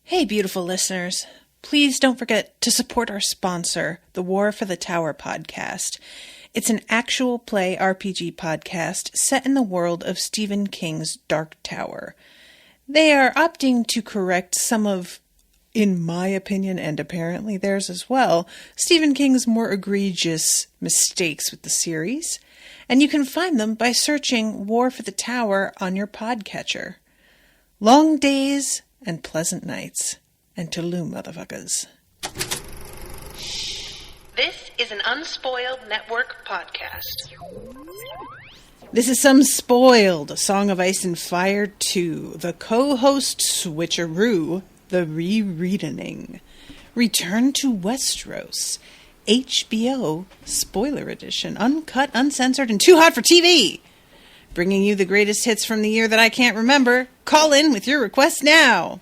Hey, beautiful listeners. Please don't forget to support our sponsor, the War for the Tower podcast. It's an actual play RPG podcast set in the world of Stephen King's Dark Tower. They are opting to correct some of, in my opinion, and apparently theirs as well, Stephen King's more egregious mistakes with the series. And you can find them by searching War for the Tower on your podcatcher. Long days and pleasant nights. And Tulum, motherfuckers. This is an Unspoiled Network podcast. This is Some Spoiled, A Song of Ice and Fire 2, the co-host switcheroo, the rereading. Return to Westeros, HBO Spoiler Edition, uncut, uncensored, and too hot for TV. Bringing you the greatest hits from the year that I can't remember. Call in with your requests now.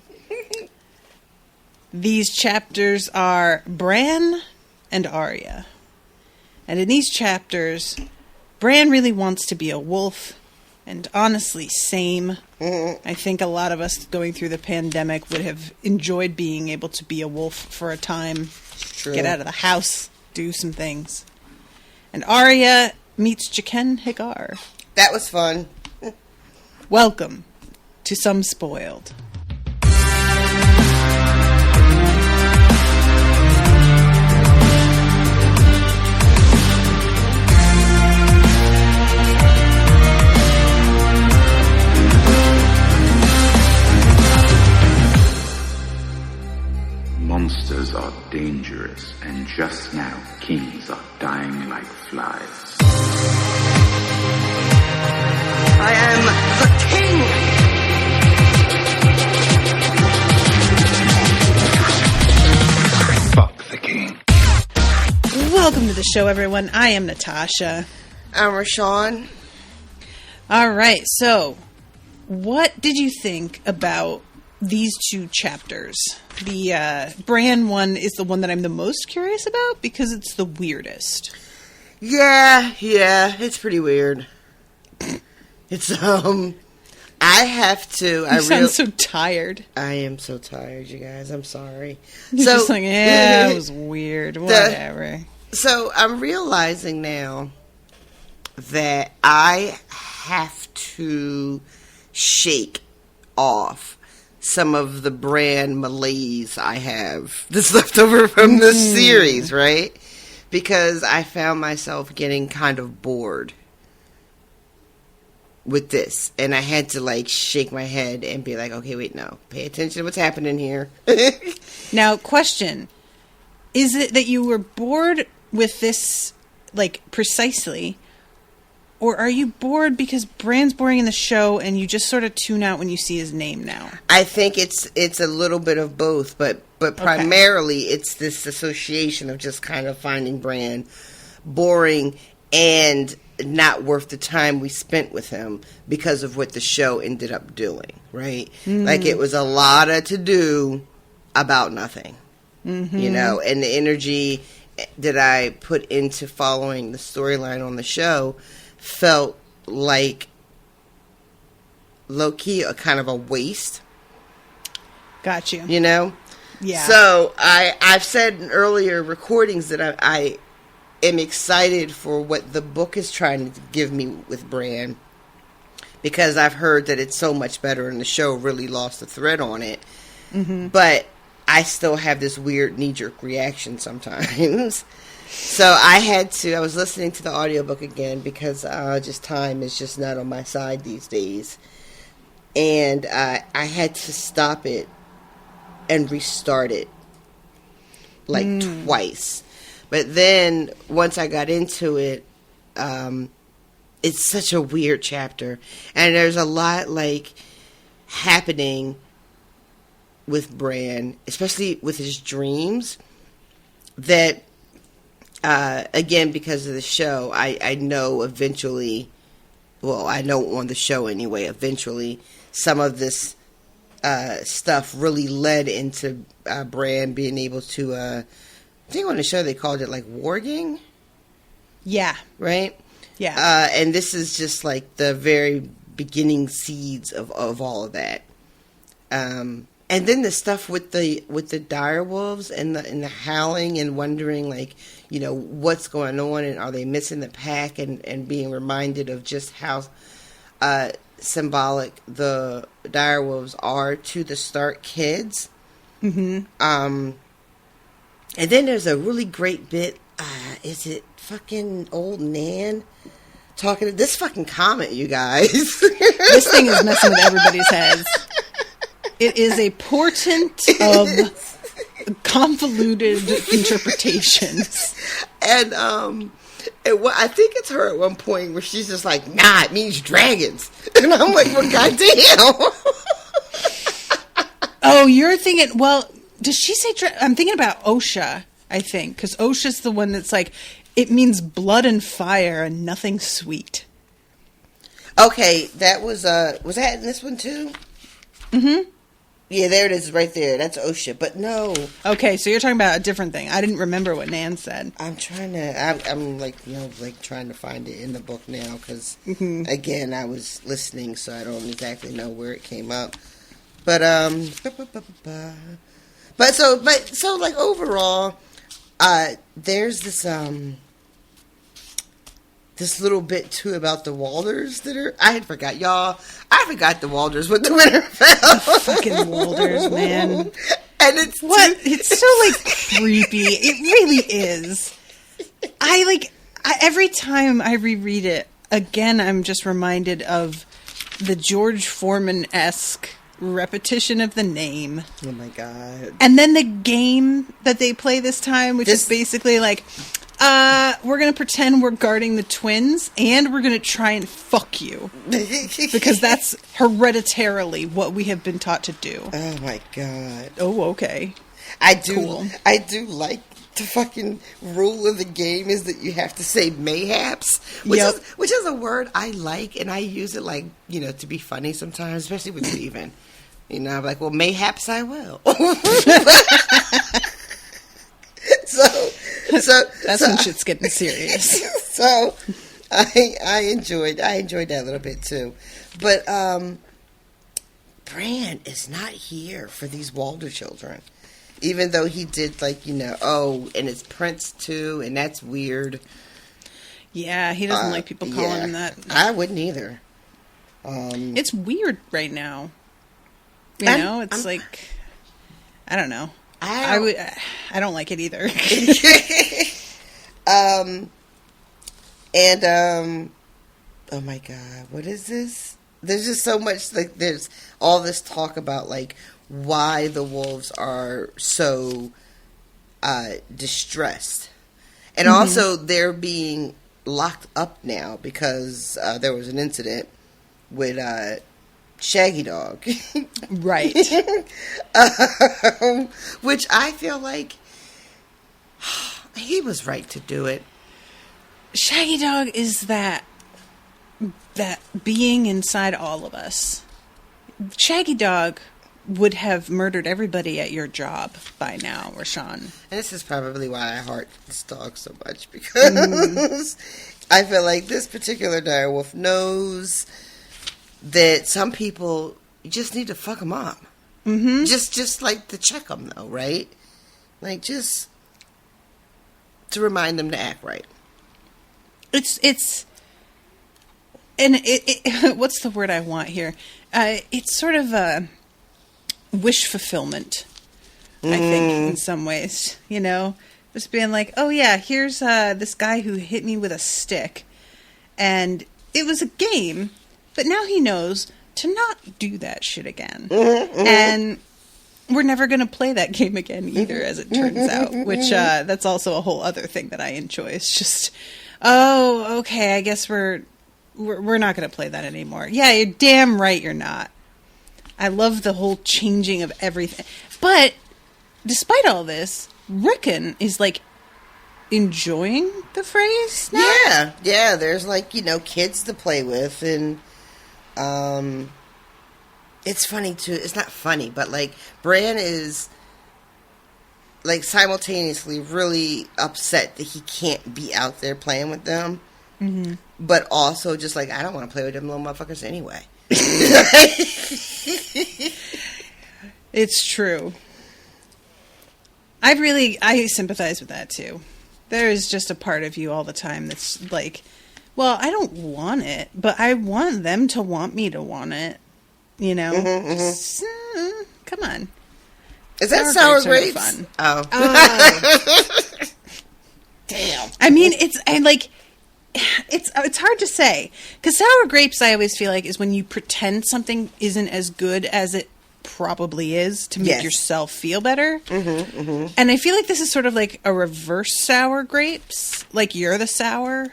These chapters are Bran and Arya. And in these chapters, Bran really wants to be a wolf. And honestly, same. I think a lot of us going through the pandemic would have enjoyed being able to be a wolf for a time. True. Get out of the house, do some things. And Arya meets Jaqen H'ghar. That was fun. Welcome to Some Spoiled. Monsters are dangerous, and just now kings are dying like flies. I am the king! Fuck the king. Welcome to the show, everyone. I am Natasha. I'm Rashawn. All right, so what did you think about these two chapters? The Bran one is the one that I'm the most curious about because it's the weirdest. Yeah, it's pretty weird. It's, I have to... You sound so tired. I am so tired, you guys. I'm sorry. You're just like, yeah, it was weird. Whatever. So I'm realizing now that I have to shake off some of the Bran malaise I have that's left over from this series, right? Because I found myself getting kind of bored with this. And I had to, shake my head and be like, okay, wait, no. Pay attention to what's happening here. Now, question. Is it that you were bored with this, precisely? Or are you bored because Bran's boring in the show and you just sort of tune out when you see his name now? I think it's a little bit of both, but primarily it's this association of just kind of finding Bran boring and not worth the time we spent with him because of what the show ended up doing, right? It was a lot of to do about nothing, and the energy that I put into following the storyline on the show felt like low-key a kind of a waste. Got you. Yeah. So I've said in earlier recordings that I am excited for what the book is trying to give me with Bran, because I've heard that it's so much better and the show really lost the thread on it. But I still have this weird knee-jerk reaction sometimes. So I was listening to the audiobook again because just time is just not on my side these days. And I had to stop it and restart it twice. But then once I got into it, it's such a weird chapter. And there's a lot happening with Bran, especially with his dreams, that again, because of the show, I know eventually, I know on the show anyway, eventually some of this stuff really led into Bran being able to, I think on the show they called it warging. Yeah. Right? Yeah. And this is just the very beginning seeds of all of that. And And then the stuff with the dire wolves and the howling and wondering, like, you know, what's going on and are they missing the pack, and being reminded of just how symbolic the dire wolves are to the Stark kids. Mm-hmm. And then there's a really great bit. Is it fucking old Nan talking to this fucking comment, you guys? This thing is messing with everybody's heads. It is a portent of convoluted interpretations. And I think it's her at one point where she's just like, nah, it means dragons. And I'm like, well, goddamn. Oh, you're thinking, well, does she say, I'm thinking about Osha, I think, because Osha's the one that's like, it means blood and fire and nothing sweet. Okay, that was that in this one too? Mm-hmm. Yeah, there it is right there. That's Osha, but no. Okay, so you're talking about a different thing. I didn't remember what Nan said. I'm trying to, I'm like, you know, like trying to find it in the book now, because, again, I was listening, so I don't exactly know where it came up. But, so like, overall, there's this little bit too about the Walders that are. I had forgot, y'all. I forgot the Walders with the Winterfell. Fucking Walders, man. And it's what? It's so like creepy. It really is. Every time I reread it again, I'm just reminded of the George Foreman-esque repetition of the name. Oh my god. And then the game that they play this time, which is basically like, we're going to pretend we're guarding the twins, and we're going to try and fuck you. Because that's hereditarily what we have been taught to do. Oh my god. Oh, okay. I do like the fucking rule of the game is that you have to say mayhaps, which is a word I like, and I use it, like, you know, to be funny sometimes, especially with Steven. You know, I'm like, well, mayhaps I will. So that's when shit's getting serious. So I enjoyed that little bit too, but Bran is not here for these Walder children, even though he did, like, you know, and it's Prince too, and that's weird. Yeah, he doesn't like people calling him that. I wouldn't either. It's weird right now. You know, it's like, I don't know. I don't like it either. Oh my god, what is this? There's just so much, like, there's all this talk about, like, why the wolves are so distressed. And also they're being locked up now because there was an incident with Shaggy Dog. Right. Which I feel like he was right to do it. Shaggy Dog is that being inside all of us. Shaggy Dog would have murdered everybody at your job by now, Rashawn. And this is probably why I heart this dog so much, because I feel like this particular direwolf knows that some people, you just need to fuck them up. Mm-hmm. Just like to check them, though, right? Like, just to remind them to act right. It's what's the word I want here? It's sort of a wish fulfillment, I think, in some ways. You know, just being like, oh yeah, here's this guy who hit me with a stick, and it was a game. But now he knows to not do that shit again. And we're never going to play that game again either, as it turns out. Which, that's also a whole other thing that I enjoy. It's just, oh, okay, I guess we're not going to play that anymore. Yeah, you're damn right you're not. I love the whole changing of everything. But, despite all this, Rickon is, like, enjoying the phrase now? Yeah, there's, like, you know, kids to play with, and it's funny too. It's not funny, but, like, Bran is, like, simultaneously really upset that he can't be out there playing with them, but also just like, I don't want to play with them little motherfuckers anyway. It's true. I sympathize with that too. There is just a part of you all the time that's like, well, I don't want it, but I want them to want me to want it. You know? Just, come on. Is that sour grapes? Fun. Oh. Damn. I mean, it's hard to say. Because sour grapes, I always feel like, is when you pretend something isn't as good as it probably is to make yourself feel better. And I feel like this is sort of like a reverse sour grapes. Like you're the sour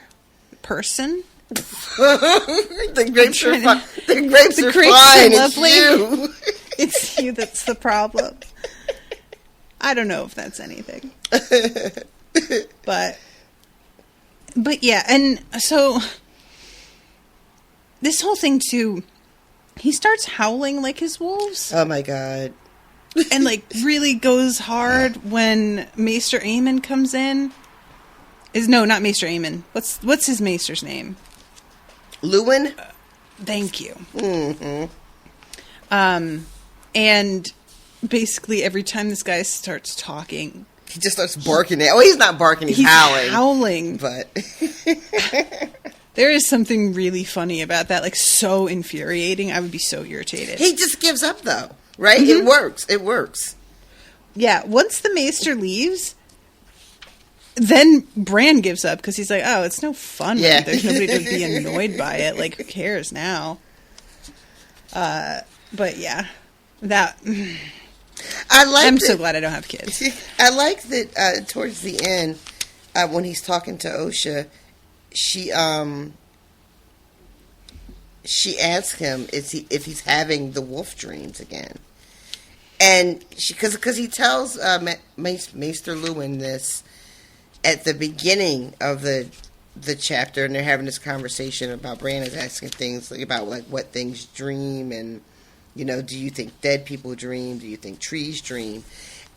person. The grapes are fine. The grapes are fine. It's you. It's you that's the problem. I don't know if that's anything. But yeah, and so this whole thing too, he starts howling like his wolves. Oh my god. And like really goes hard when Maester Aemon comes in. No, not Maester Aemon. What's his maester's name? Lewin? Thank you. And basically every time this guy starts talking, he just starts barking. Oh, he's not barking. He's howling. But there is something really funny about that. Like so infuriating. I would be so irritated. He just gives up though, right? It works. It works. Yeah. Once the maester leaves, then Bran gives up because he's like, oh, it's no fun. Yeah. There's nobody to be annoyed by it. Like, who cares now? But yeah, I'm so glad I don't have kids. I like that towards the end, when he's talking to Osha, she asks him if he's having the wolf dreams again, and because he tells Maester Lewin this at the beginning of the chapter, and they're having this conversation about Bran is asking things like about like what things dream, and you know, do you think dead people dream? Do you think trees dream?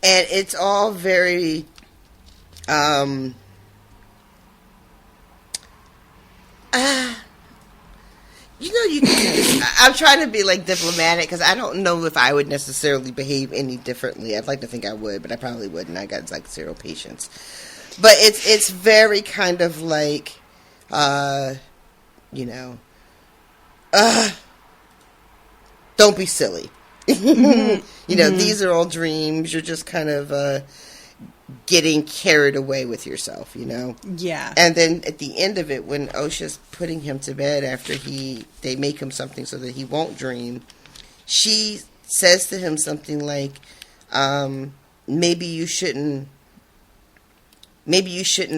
And it's all very I'm trying to be like diplomatic because I don't know if I would necessarily behave any differently. I'd like to think I would, but I probably wouldn't. I got like zero patience. But it's very kind of like, don't be silly. These are all dreams. You're just kind of getting carried away with yourself, Yeah. And then at the end of it, when Osha's putting him to bed after they make him something so that he won't dream, she says to him something like, maybe you shouldn't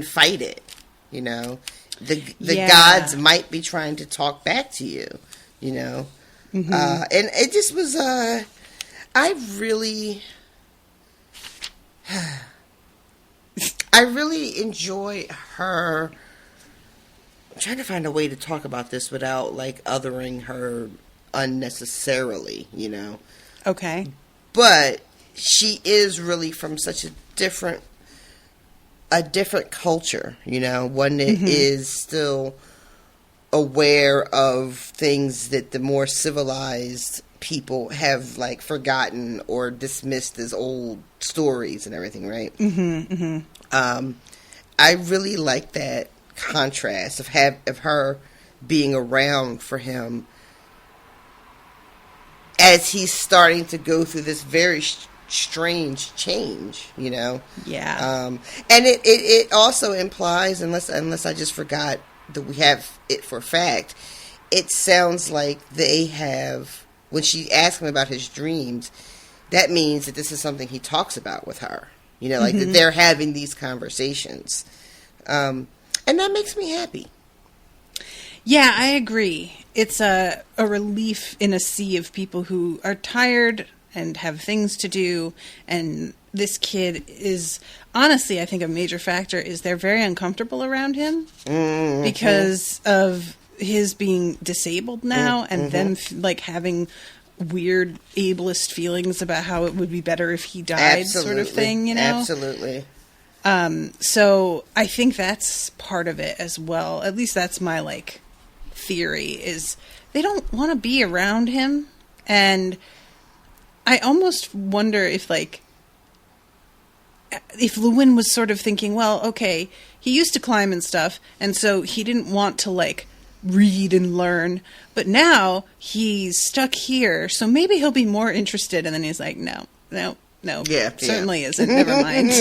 fight it, The gods might be trying to talk back to you, And it just was, I really enjoy her. I'm trying to find a way to talk about this without like othering her unnecessarily, Okay. But she is really from such a different culture, one that is still aware of things that the more civilized people have like forgotten or dismissed as old stories and everything, right? I really like that contrast of her being around for him as he's starting to go through this very strange change, Yeah. And it also implies, unless I just forgot that we have it for a fact, it sounds like they have, when she asks him about his dreams, that means that this is something he talks about with her. That they're having these conversations. And that makes me happy. Yeah, I agree. It's a relief in a sea of people who are tired and have things to do. And this kid is, honestly, I think a major factor is they're very uncomfortable around him because of his being disabled now and them having weird ableist feelings about how it would be better if he died. Absolutely. Sort of thing, Absolutely. So I think that's part of it as well. At least that's my theory, is they don't want to be around him, and I almost wonder if, like, if Luwin was sort of thinking, well, okay, he used to climb and stuff, and so he didn't want to, like, read and learn, but now he's stuck here, so maybe he'll be more interested, and then he's like, no, certainly isn't, never mind.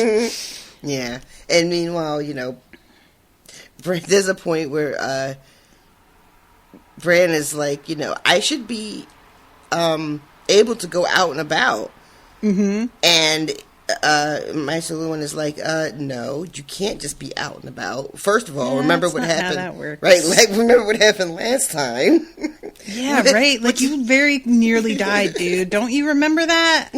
Yeah, and meanwhile, you know, there's a point where Bran is like, you know, I should be able to go out and about. Mm-hmm. And Maester Luwin is like, no, you can't just be out and about. First of all, remember what happened. How that works. Right, like, remember what happened last time. Yeah, right. Like, you very nearly died, dude. Don't you remember that?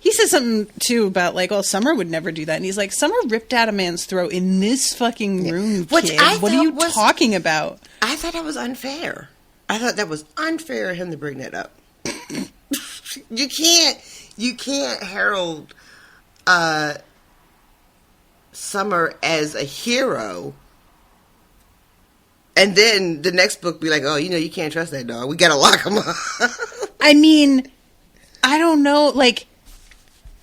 He says something, too, about, like, well, Summer would never do that. And he's like, Summer ripped out a man's throat in this fucking room, kid. What are you talking about? I thought that was unfair. I thought that was unfair of him to bring that up. You can't herald Summer as a hero, and then the next book be like, oh, you know, you can't trust that dog. We gotta lock him up. I mean, I don't know, like,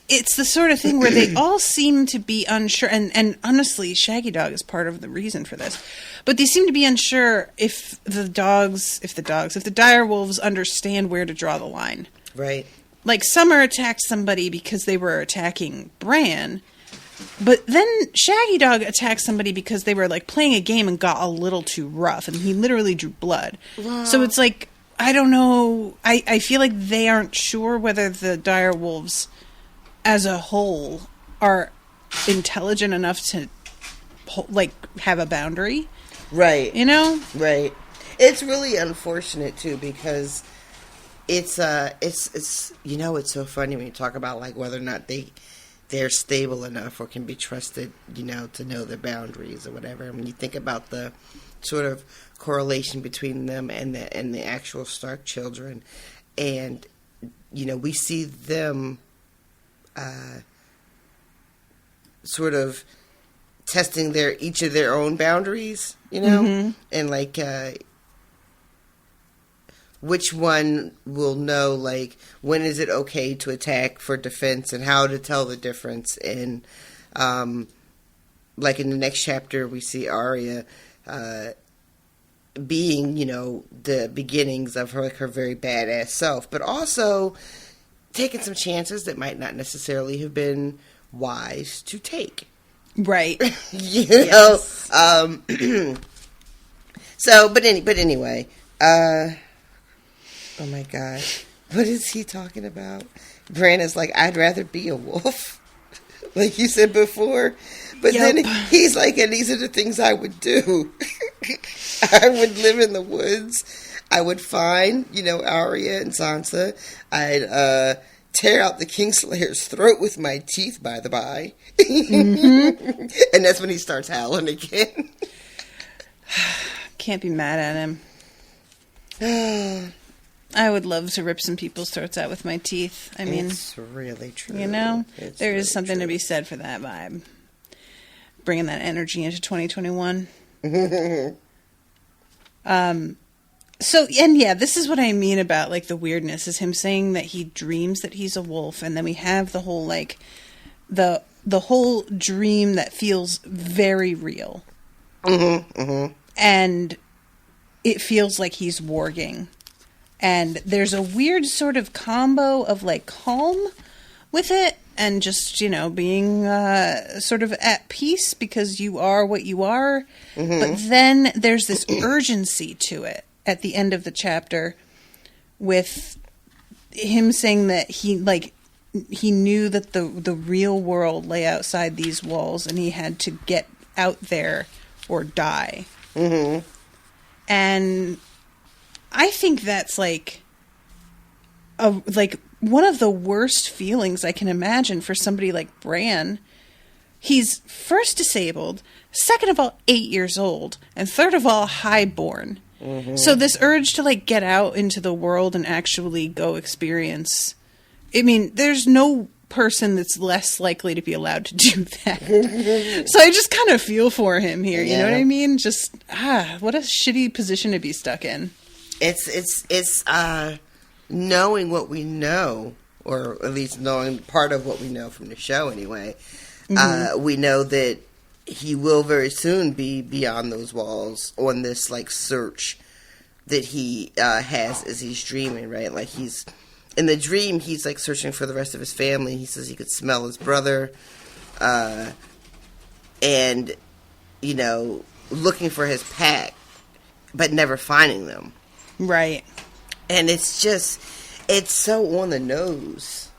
it's the sort of thing where they all seem to be unsure, and honestly, Shaggy Dog is part of the reason for this. But they seem to be unsure if the direwolves understand where to draw the line. Right. Like, Summer attacked somebody because they were attacking Bran, but then Shaggy Dog attacked somebody because they were, like, playing a game and got a little too rough, and he literally drew blood. Wow. So it's like, I don't know, I feel like they aren't sure whether the direwolves as a whole are intelligent enough to, like, have a boundary. Right. You know? Right. It's really unfortunate, too, because it's you know, it's so funny when you talk about, like, whether or not they're stable enough or can be trusted, you know, to know their boundaries or whatever. And when you think about the sort of correlation between them and the actual Stark children, and, you know, we see them sort of testing each of their own boundaries, you know, mm-hmm. and like which one will know, like, when is it okay to attack for defense and how to tell the difference. And like in the next chapter, we see Arya being, you know, the beginnings of her, like, her very badass self, but also taking some chances that might not necessarily have been wise to take. Right. You know? So, but anyway, oh my God. What is he talking about? Bran is like, I'd rather be a wolf. Like you said before. But then he's like, and these are the things I would do. I would live in the woods. I would find, you know, Arya and Sansa. I'd tear out the Kingslayer's throat with my teeth, by the by. Mm-hmm. And that's when he starts howling again. Can't be mad at him. I would love to rip some people's throats out with my teeth. I mean, it's really true. You know, there is something to be said for that vibe. Bringing that energy into 2021. So, and yeah, this is what I mean about, like, the weirdness, is him saying that he dreams that he's a wolf, and then we have the whole, like, the whole dream that feels very real. Mm-hmm, mm-hmm. And it feels like he's warging. And there's a weird sort of combo of, like, calm with it, and just, you know, being sort of at peace because you are what you are. Mm-hmm. But then there's this urgency to it at the end of the chapter, with him saying that he knew that the real world lay outside these walls and he had to get out there or die. Mm-hmm. And I think that's like one of the worst feelings I can imagine for somebody like Bran. He's first disabled, second of all 8 years old, and third of all highborn. Mm-hmm. So this urge to, like, get out into the world and actually go experience, I mean, there's no person that's less likely to be allowed to do that. So I just kind of feel for him here. You know what I mean? Just, what a shitty position to be stuck in. It's knowing what we know, or at least knowing part of what we know from the show anyway, Mm-hmm. we know that he will very soon be beyond those walls on this, like, search that he has as he's dreaming, right? Like, he's, in the dream, he's, like, searching for the rest of his family. He says he could smell his brother, and, you know, looking for his pack, but never finding them. Right. And it's just, it's so on the nose.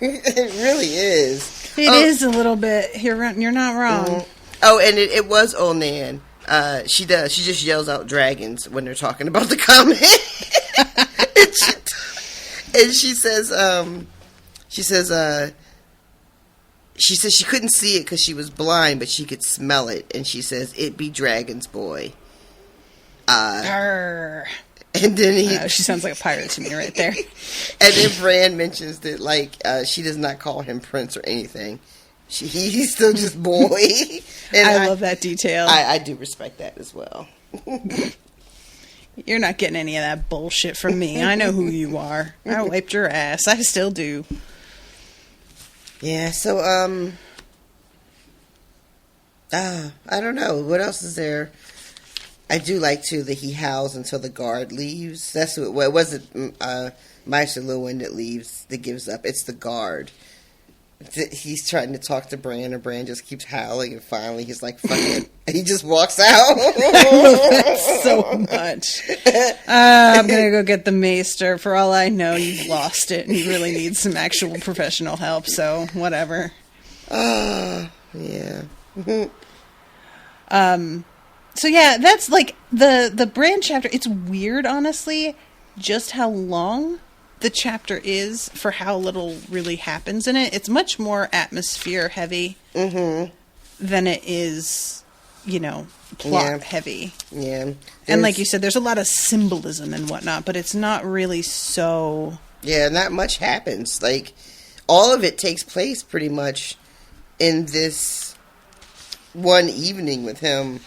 It really is. It is a little bit. You're not wrong. Mm-hmm. Oh, and it was Onan. She just yells out dragons when they're talking about the comment. and she says she couldn't see it because she was blind, but she could smell it. And she says, "It be dragons, boy." Arr. And then She sounds like a pirate to me right there. And then Bran mentions that, like, she does not call him prince or anything. He's still just boy. And I love that detail. I do respect that as well. You're not getting any of that bullshit from me. I know who you are. I wiped your ass. I still do. Yeah, so, I don't know. What else is there? I do like, too, that he howls until the guard leaves. That's what, well, it wasn't Maester Lewin that leaves, that gives up. It's the guard. He's trying to talk to Bran, and Bran just keeps howling, and finally he's like, fuck it. And he just walks out. I love that so much. I'm going to go get the maester. For all I know, you've lost it, and you really need some actual professional help, so whatever. Yeah. So yeah, that's like the Bran chapter. It's weird, honestly, just how long the chapter is for how little really happens in it. It's much more atmosphere heavy than it is, you know, plot heavy. Yeah. And like you said, there's a lot of symbolism and whatnot, but it's not really so... Yeah, not much happens. Like, all of it takes place pretty much in this one evening with him,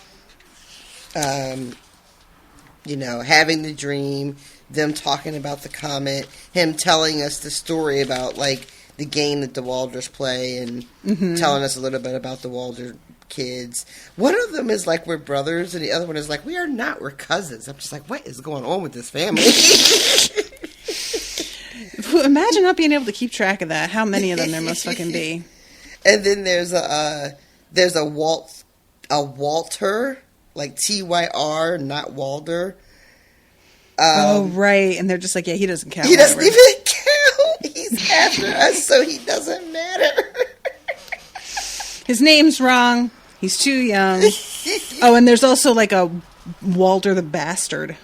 you know, having the dream, them talking about the comment, him telling us the story about, like, the game that the Walders play, and telling us a little bit about the Walder kids. One of them is like, we're brothers, and the other one is like, we are not, we're cousins. I'm just like, what is going on with this family? Imagine not being able to keep track of that. How many of them there must fucking be. And then there's a Walter, like Tyr, not Walder. Oh, right. And they're just like, yeah, he doesn't count. He doesn't even count. He's after us, so he doesn't matter. His name's wrong. He's too young. Oh, and there's also like a Walder the Bastard.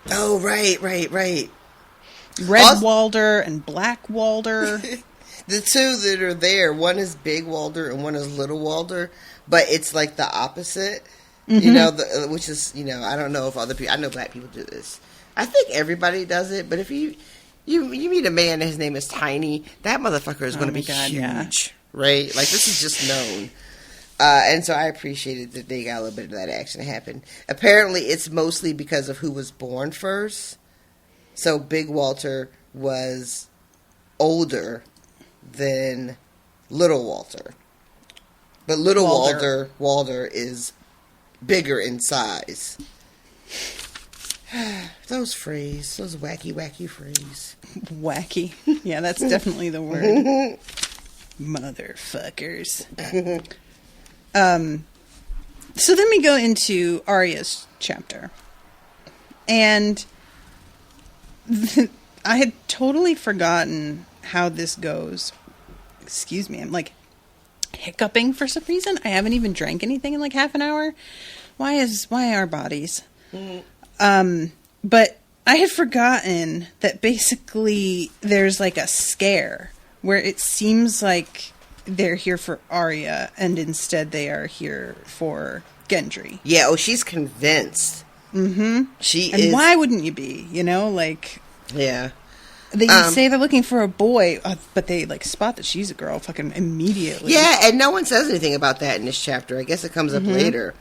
Oh, right. Red Walder and Black Walder. The two that are there, one is Big Walder and one is Little Walder, but it's like the opposite. You know, which is, you know, I don't know if other people, I know black people do this. I think everybody does it, but if you meet a man and his name is Tiny, that motherfucker is going to be huge, right? Like, this is just known. And so I appreciated that they got a little bit of that action happen. Apparently, it's mostly because of who was born first. So Big Walter was older than Little Walter. But Little Walder is bigger in size. Those wacky phrase. Wacky. Yeah, that's definitely the word. Motherfuckers. So then we go into Arya's chapter. And I had totally forgotten how this goes. Excuse me, I'm like hiccuping for some reason. I haven't even drank anything in like half an hour. Why our bodies? But I had forgotten that basically there's like a scare where it seems like they're here for Arya and instead they are here for Gendry. Yeah, she's convinced. She is. And why wouldn't you be? You know, like... Yeah. They say they're looking for a boy, but they, like, spot that she's a girl fucking immediately. Yeah, and no one says anything about that in this chapter. I guess it comes up later.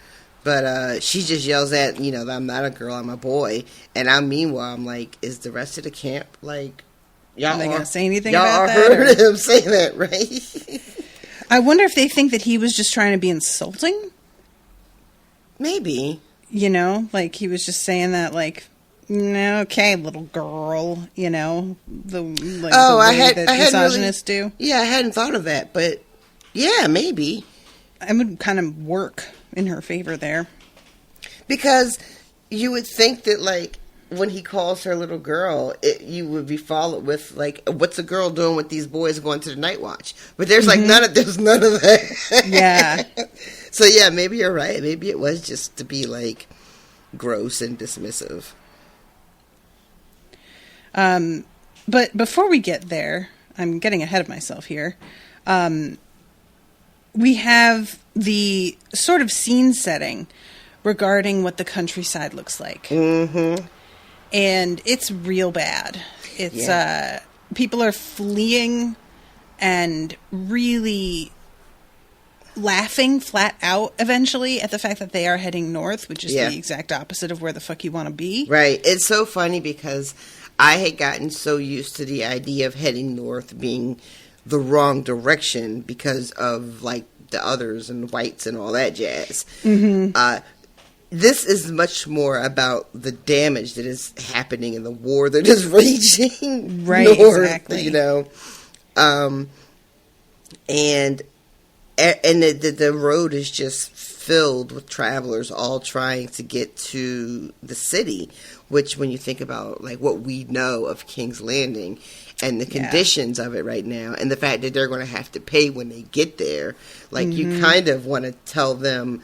But she just yells at, I'm not a girl, I'm a boy. And meanwhile, I'm like, is the rest of the camp, like, Are they going to say anything y'all about that? Y'all heard him say that, right? I wonder if they think that he was just trying to be insulting? Maybe. You know, like he was just saying that, like, okay, little girl, you know, the way that misogynists do. Yeah, I hadn't thought of that, but yeah, maybe. It would kind of work in her favor there. Because you would think that, like, when he calls her little girl, you would be followed with, like, what's a girl doing with these boys going to the night watch? But there's, like, there's none of that. Yeah. So, yeah, maybe you're right. Maybe it was just to be, like, gross and dismissive. But before we get there, I'm getting ahead of myself here. We have the sort of scene setting regarding what the countryside looks like. Mm-hmm. And it's real bad. It's, people are fleeing and really laughing flat out eventually at the fact that they are heading north, which is the exact opposite of where the fuck you want to be. Right. It's so funny because I had gotten so used to the idea of heading north being the wrong direction because of, like, the others and the whites and all that jazz. Mm-hmm. This is much more about the damage that is happening in the war that is raging north, exactly. You know. And the road is just filled with travelers all trying to get to the city, which when you think about, like, what we know of King's Landing and the conditions of it right now and the fact that they're going to have to pay when they get there, like, you kind of want to tell them,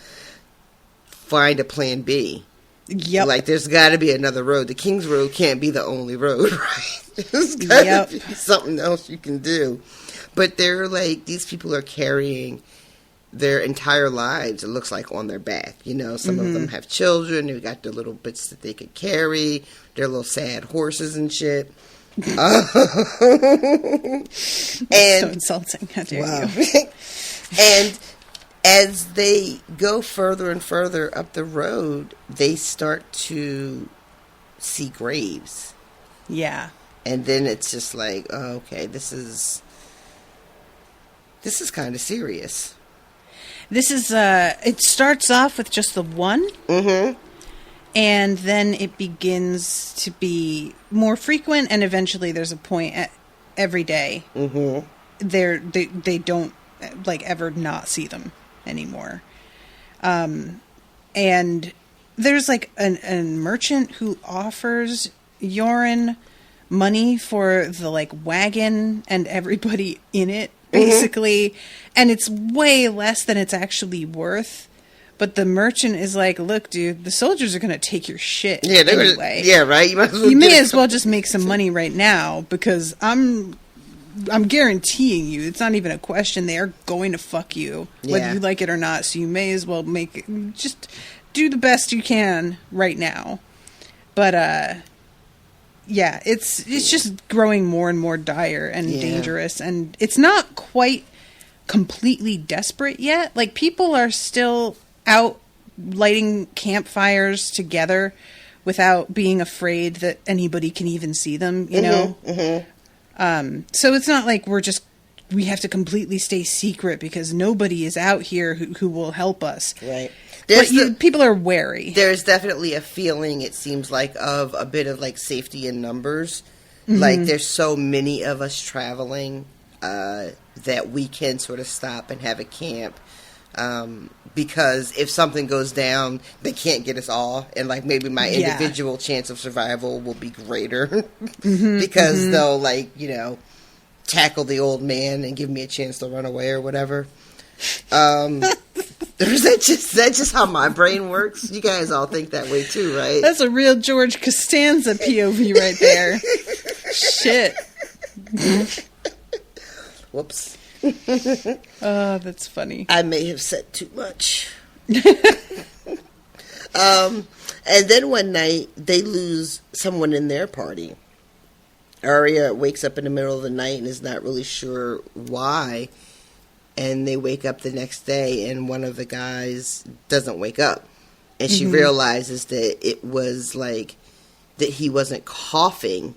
find a plan B. Yep. Like, there's got to be another road. The King's Road can't be the only road, right? There's got to be something else you can do. But they're like, these people are carrying their entire lives, it looks like, on their back. You know, some of them have children who got their little bits that they could carry, their little sad horses and shit. And so insulting. How dare you? And as they go further and further up the road, they start to see graves. Yeah. And then it's just like, oh, okay, this is kind of serious. This is, it starts off with just the one. Mm-hmm. And then it begins to be more frequent, and eventually there's a point every day. Mm-hmm. They don't, like, ever not see them anymore. And there's, like, a merchant who offers Yoren money for the, like, wagon and everybody in it, basically. Mm-hmm. And it's way less than it's actually worth. But the merchant is like, look, dude, the soldiers are going to take your shit anyway. Yeah, right? You may as well just make some money right now, because I'm guaranteeing you, it's not even a question, they are going to fuck you, whether you like it or not. So you may as well just do the best you can right now. But, yeah, it's just growing more and more dire and dangerous. And it's not quite completely desperate yet. Like, people are still out lighting campfires together without being afraid that anybody can even see them, you know? Mm-hmm. So it's not like we have to completely stay secret because nobody is out here who will help us. Right. But people are wary. There's definitely a feeling, it seems like, of a bit of, like, safety in numbers. Mm-hmm. Like, there's so many of us traveling that we can sort of stop and have a camp. Because if something goes down, they can't get us all. And, like, maybe my individual chance of survival will be greater. Because they'll, like, you know, tackle the old man and give me a chance to run away or whatever. Is that just how my brain works? You guys all think that way too, right? That's a real George Costanza POV right there. Shit. Whoops. Oh, that's funny. I may have said too much. And then one night, they lose someone in their party. Arya wakes up in the middle of the night and is not really sure why. And they wake up the next day, and one of the guys doesn't wake up. And she realizes that it was, like, that he wasn't coughing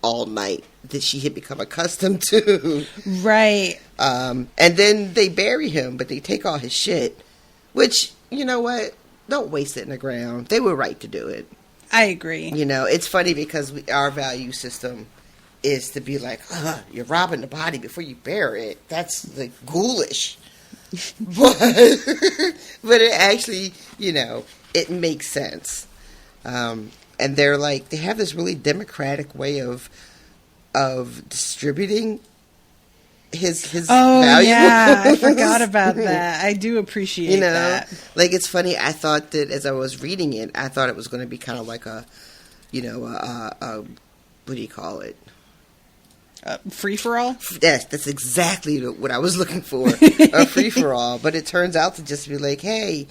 all night that she had become accustomed to. Right. And then they bury him, but they take all his shit, which, you know what? Don't waste it in the ground. They were right to do it. I agree. You know, it's funny because our value system is to be like, you're robbing the body before you bury it. That's like ghoulish. but it actually, you know, it makes sense. And they're like, they have this really democratic way of distributing his valuables. Yeah, I forgot about that. I do appreciate that. Like, it's funny. I thought that as I was reading it, I thought it was going to be kind of like a what do you call it? Free-for-all? Yes, that's exactly what I was looking for. A free-for-all. But it turns out to just be like, hey,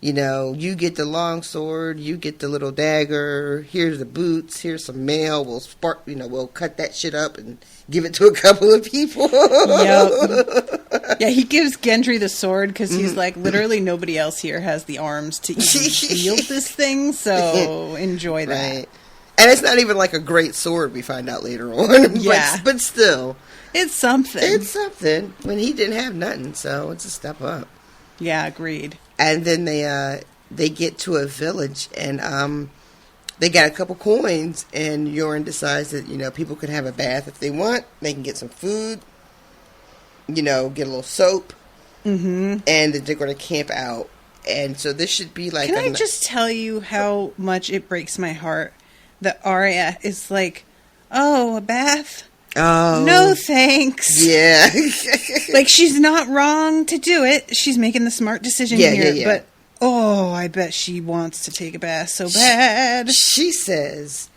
you know, you get the long sword, you get the little dagger, here's the boots, here's some mail, we'll cut that shit up and give it to a couple of people. Yep. Yeah, he gives Gendry the sword because he's like, literally nobody else here has the arms to even wield this thing, so enjoy that. Right. And it's not even like a great sword, we find out later on. Yeah. But still. It's something. It's something. When he didn't have nothing, so it's a step up. Yeah, agreed. And then they get to a village, and they got a couple coins, and Yoren decides that, you know, people can have a bath if they want. They can get some food, you know, get a little soap, and they're going to camp out. And so this should be like... Can I just tell you how much it breaks my heart that Arya is like, oh, a bath? Oh. No, thanks. Yeah. Like, she's not wrong to do it. She's making the smart decision here. Yeah. But, oh, I bet she wants to take a bath so bad. She says,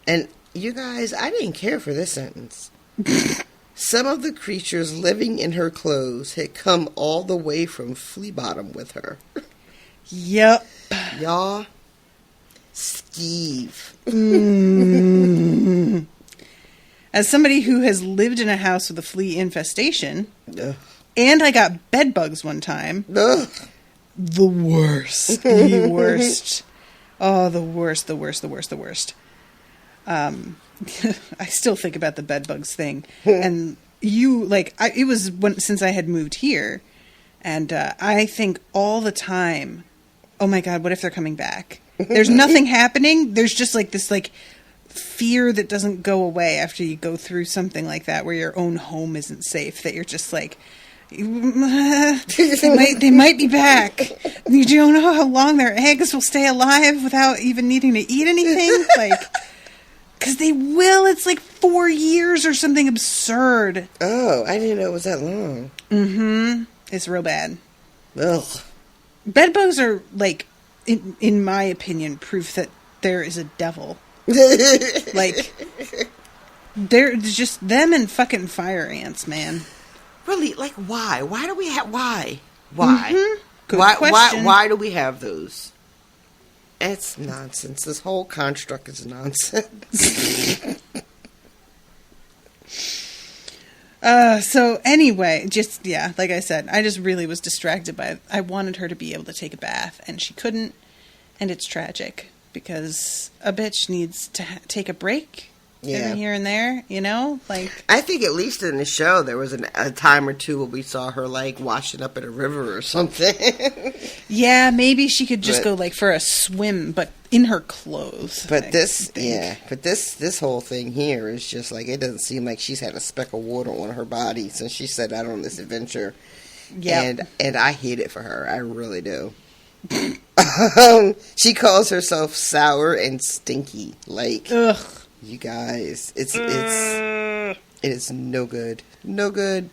and you guys, I didn't care for this sentence. Some of the creatures living in her clothes had come all the way from Flea Bottom with her. Yep. Y'all, skeeve. As somebody who has lived in a house with a flea infestation, and I got bed bugs one time, the worst. The worst. Oh, the worst. I still think about the bed bugs thing. And it was since I had moved here, and I think all the time, oh my God, what if they're coming back? There's nothing happening. There's just like this fear that doesn't go away after you go through something like that, where your own home isn't safe, that you're just like, they might be back. You don't know how long their eggs will stay alive without even needing to eat anything. Like, because they will. It's like 4 years or something absurd. Oh, I didn't know it was that long. Mm-hmm. It's real bad. Ugh. Bed bugs are, like, in my opinion, proof that there is a devil. Like, they're just them and fucking fire ants, man. Really? Like, why? Why do we have... Why? Why? Mm-hmm. Good question. Why do we have those? It's nonsense. This whole construct is nonsense. So anyway, like I said, I just really was distracted by it. I wanted her to be able to take a bath, and she couldn't, and it's tragic. Because a bitch needs to take a break every here and there, you know? Like, I think at least in the show there was a time or two where we saw her, like, washing up in a river or something. Yeah, maybe she could just go, like, for a swim, but in her clothes. But this whole thing here is just, like, it doesn't seem like she's had a speck of water on her body since she set out on this adventure. Yeah. And I hate it for her. I really do. She calls herself sour and stinky. Like, ugh. You guys, it is no good. No good.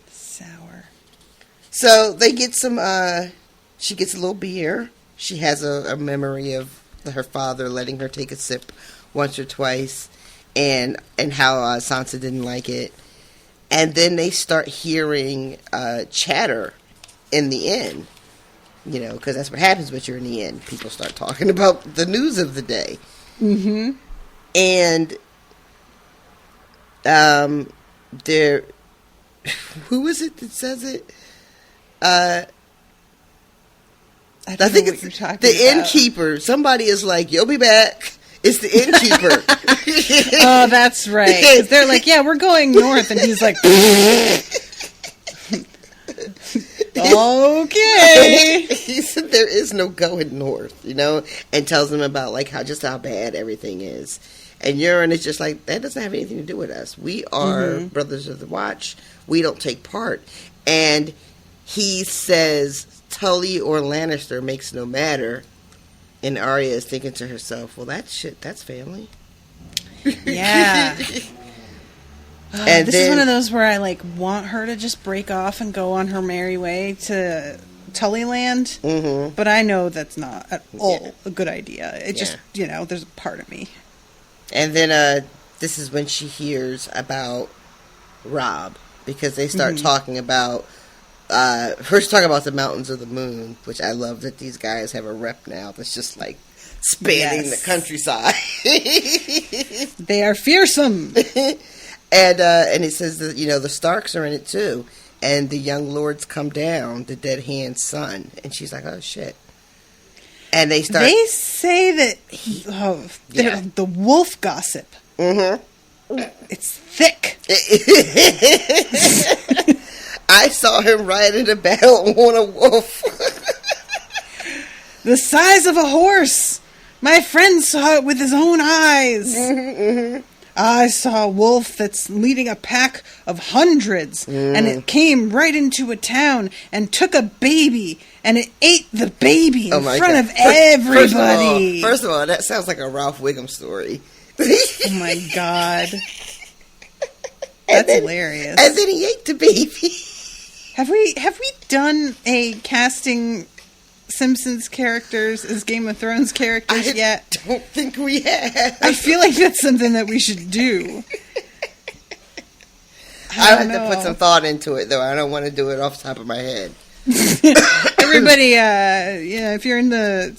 Sour. So they get some, she gets a little beer. She has a memory of her father letting her take a sip once or twice, and how Sansa didn't like it. And then they start hearing chatter in the inn. You know, because that's what happens when you're in the inn. People start talking about the news of the day. Mm-hmm. And who is it that says it? I think it's the innkeeper. Somebody is like, "You'll be back," It's the innkeeper. Oh, that's right. 'Cause they're like, yeah, we're going north. And he's like, okay. He said there is no going north, and tells them about like how bad everything is. And Euron is just like, that doesn't have anything to do with us. We are brothers of the Watch. We don't take part. And he says Tully or Lannister makes no matter. And Arya is thinking to herself, well, that's family. Yeah. And this is one of those where I like want her to just break off and go on her merry way to Tullyland. Mm-hmm. But I know that's not at all a good idea. It just, there's a part of me. And then this is when she hears about Robb, because they start talking about first talking about the Mountains of the Moon, which I love that these guys have a rep now that's just like spanning the countryside. They are fearsome. And it says that the Starks are in it too, and the young lords come down, the Dead Hand's son, and she's like, oh shit. And they start. They say that the wolf gossip. Mm-hmm. It's thick. I saw him riding about on a wolf. The size of a horse. My friend saw it with his own eyes. Mm-hmm. I saw a wolf that's leading a pack of hundreds, and it came right into a town and took a baby, and it ate the baby in front of everybody. First of all, that sounds like a Ralph Wiggum story. Oh my God. That's hilarious. And then he ate the baby. Have we done a casting Simpsons characters as Game of Thrones characters yet? I don't think we have. I feel like that's something that we should do. I have to put some thought into it, though. I don't want to do it off the top of my head. Everybody, if you're in the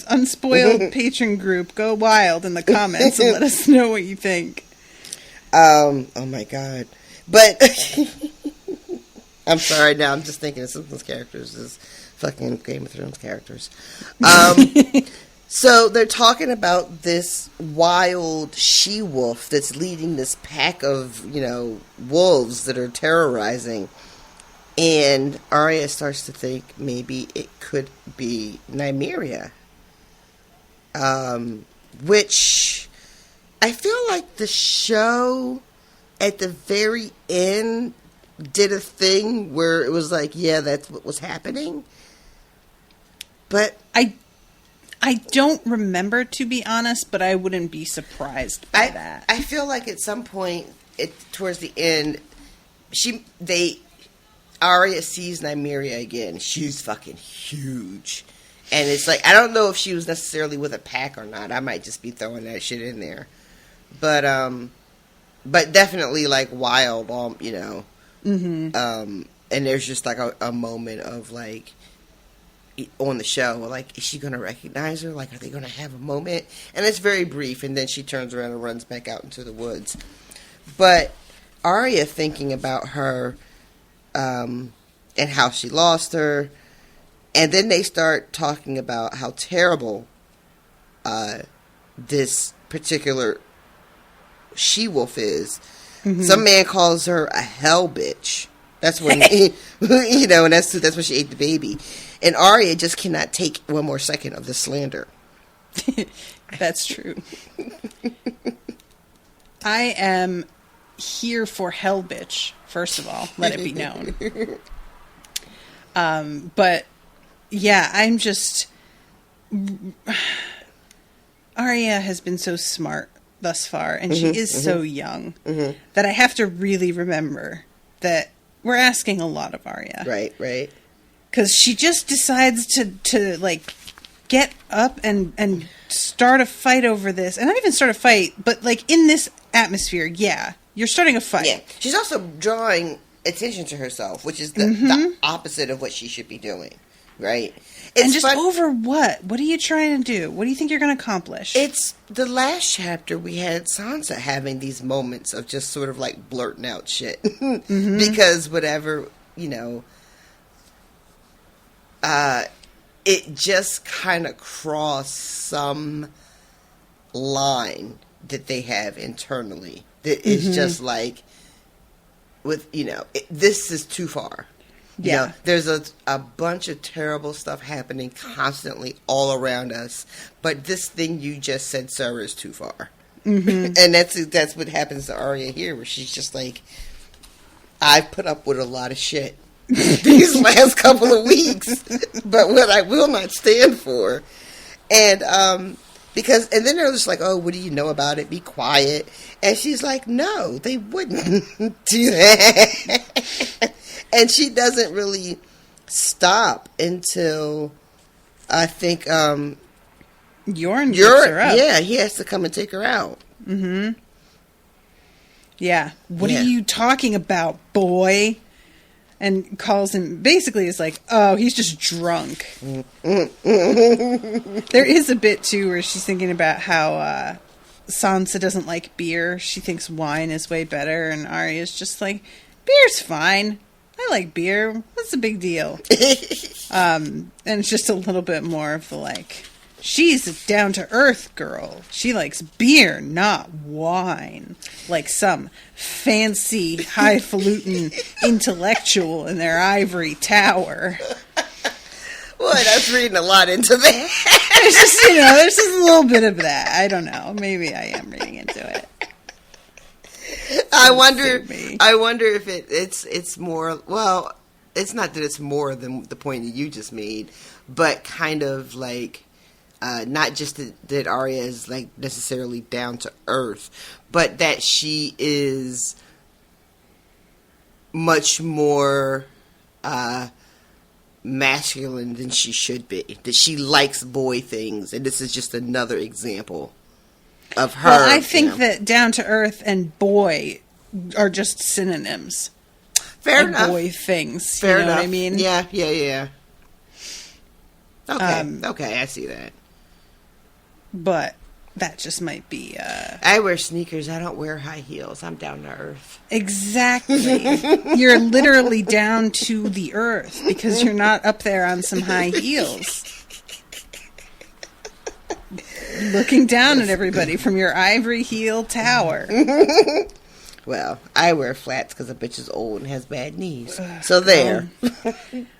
Unspoiled patron group, go wild in the comments and let us know what you think. Oh my God. But I'm sorry now, I'm just thinking of Simpsons characters as fucking Game of Thrones characters. So they're talking about this wild she-wolf that's leading this pack of, wolves that are terrorizing. And Arya starts to think maybe it could be Nymeria. Which I feel like the show at the very end did a thing where it was like, yeah, that's what was happening. But I don't remember, to be honest, but I wouldn't be surprised by that. I feel like at some point, towards the end, Arya sees Nymeria again. She's fucking huge. And it's like, I don't know if she was necessarily with a pack or not. I might just be throwing that shit in there. But definitely like wild, Mm-hmm. And there's just like a moment of like, on the show, like, is she going to recognize her? Like, are they going to have a moment? And it's very brief, and then she turns around and runs back out into the woods. But Arya thinking about her, and how she lost her, and then they start talking about how terrible this particular she-wolf is. Mm-hmm. Some man calls her a hell bitch. That's when, and that's when she ate the baby. And Arya just cannot take one more second of the slander. That's true. I am here for hell bitch, first of all. Let it be known. But, yeah, I'm just... Arya has been so smart thus far, and she is so young, that I have to really remember that we're asking a lot of Arya. Right. Because she just decides to like, get up and start a fight over this. And not even start a fight, but, like, in this atmosphere, yeah, you're starting a fight. Yeah, she's also drawing attention to herself, which is the opposite of what she should be doing, right? And just over what? What are you trying to do? What do you think you're going to accomplish? It's the last chapter we had Sansa having these moments of just sort of, like, blurting out shit. Because whatever, it just kind of crossed some line that they have internally that is just like, this is too far. Yeah. There's a bunch of terrible stuff happening constantly all around us, but this thing you just said, sir, is too far. Mm-hmm. And that's what happens to Arya here, where she's just like, I've put up with a lot of shit these last couple of weeks, but what I will not stand for. And then they're just like, oh, what do you know about it? Be quiet. And she's like, no, they wouldn't do that. And she doesn't really stop until I think Jorn picks her up. Yeah, he has to come and take her out. Mm-hmm. Yeah. What are you talking about, boy? And calls him, basically is like, oh, he's just drunk. There is a bit, too, where she's thinking about how Sansa doesn't like beer. She thinks wine is way better. And Arya's just like, beer's fine. I like beer. What's the big deal? And it's just a little bit more of the like, she's a down-to-earth girl. She likes beer, not wine. Like some fancy, highfalutin intellectual in their ivory tower. Boy, I was reading a lot into that. There's just a little bit of that. I don't know. Maybe I am reading into it. I wonder if it's more, well, it's not that it's more than the point that you just made, but kind of like, not just that Arya is like necessarily down to earth, but that she is much more masculine than she should be. That she likes boy things, and this is just another example of her. Well, I think that down to earth and boy are just synonyms. Fair enough. Boy things. Fair you know enough. What I mean? Yeah. Okay, I see that. But that just might be... I wear sneakers. I don't wear high heels. I'm down to earth. Exactly. You're literally down to the earth because you're not up there on some high heels. Looking down at everybody from your ivory heel tower. Well, I wear flats because a bitch is old and has bad knees. So there.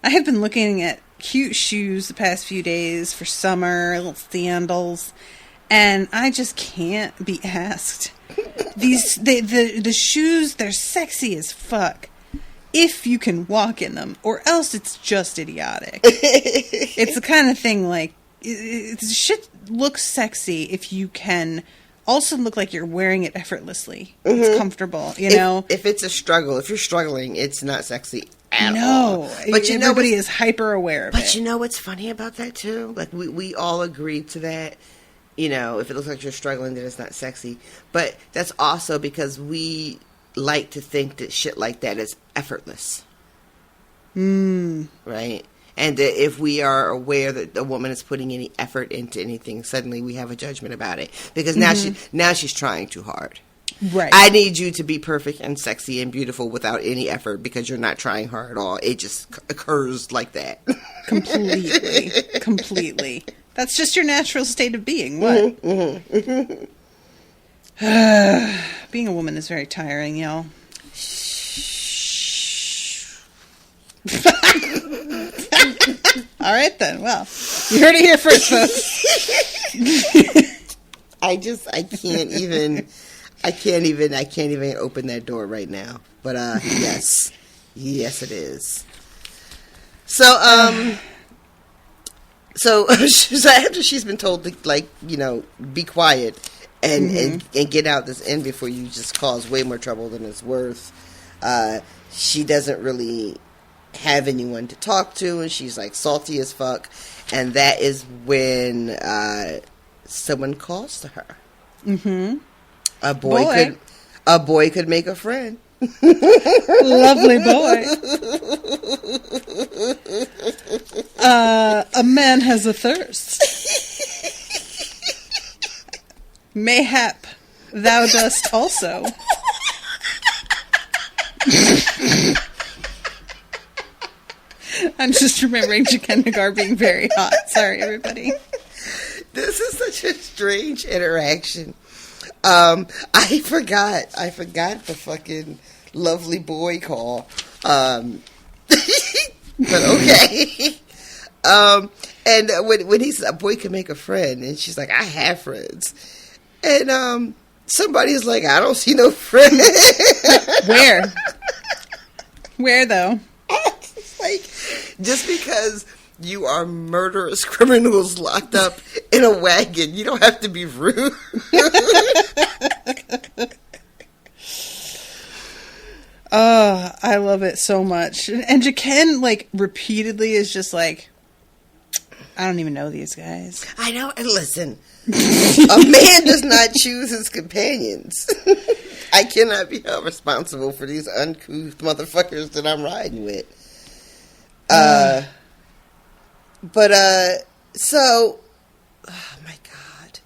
I have been looking at cute shoes the past few days for summer, little sandals, and I just can't be asked. The shoes, they're sexy as fuck if you can walk in them, or else it's just idiotic. It's the kind of thing like, shit looks sexy if you can also look like you're wearing it effortlessly. Mm-hmm. It's comfortable, you know? If it's a struggle, if you're struggling, it's not sexy at all. But everybody is hyper aware of it. But you know what's funny about that, too? Like, we all agree to that. You know, if it looks like you're struggling, then it's not sexy. But that's also because we like to think that shit like that is effortless. Right? And that if we are aware that a woman is putting any effort into anything, suddenly we have a judgment about it. Because now she's trying too hard. Right. I need you to be perfect and sexy and beautiful without any effort because you're not trying hard at all. It just occurs like that. Completely. That's just your natural state of being. What? Being a woman is very tiring, y'all. All right then. Well, you heard it here first, folks. I can't even open that door right now. But yes, it is. So after she's been told to, like, you know, be quiet and get out this end before you just cause way more trouble than it's worth, she doesn't really have anyone to talk to, and she's like salty as fuck, and that is when someone calls to her. A boy could make a friend. Lovely boy. A man has a thirst. Mayhap thou dost also. I'm just remembering Jackennagar being very hot. Sorry, everybody. This is such a strange interaction. I forgot the fucking lovely boy call. But okay. And when he said a boy can make a friend, and she's like, I have friends. And somebody's like, I don't see no friend. Where? Where though? Like, just because you are murderous criminals locked up in a wagon, you don't have to be rude. Oh, I love it so much. And Jaqen, like, repeatedly is just like, I don't even know these guys. I know, and listen, a man does not choose his companions. I cannot be held responsible for these uncouth motherfuckers that I'm riding with. So, oh my God.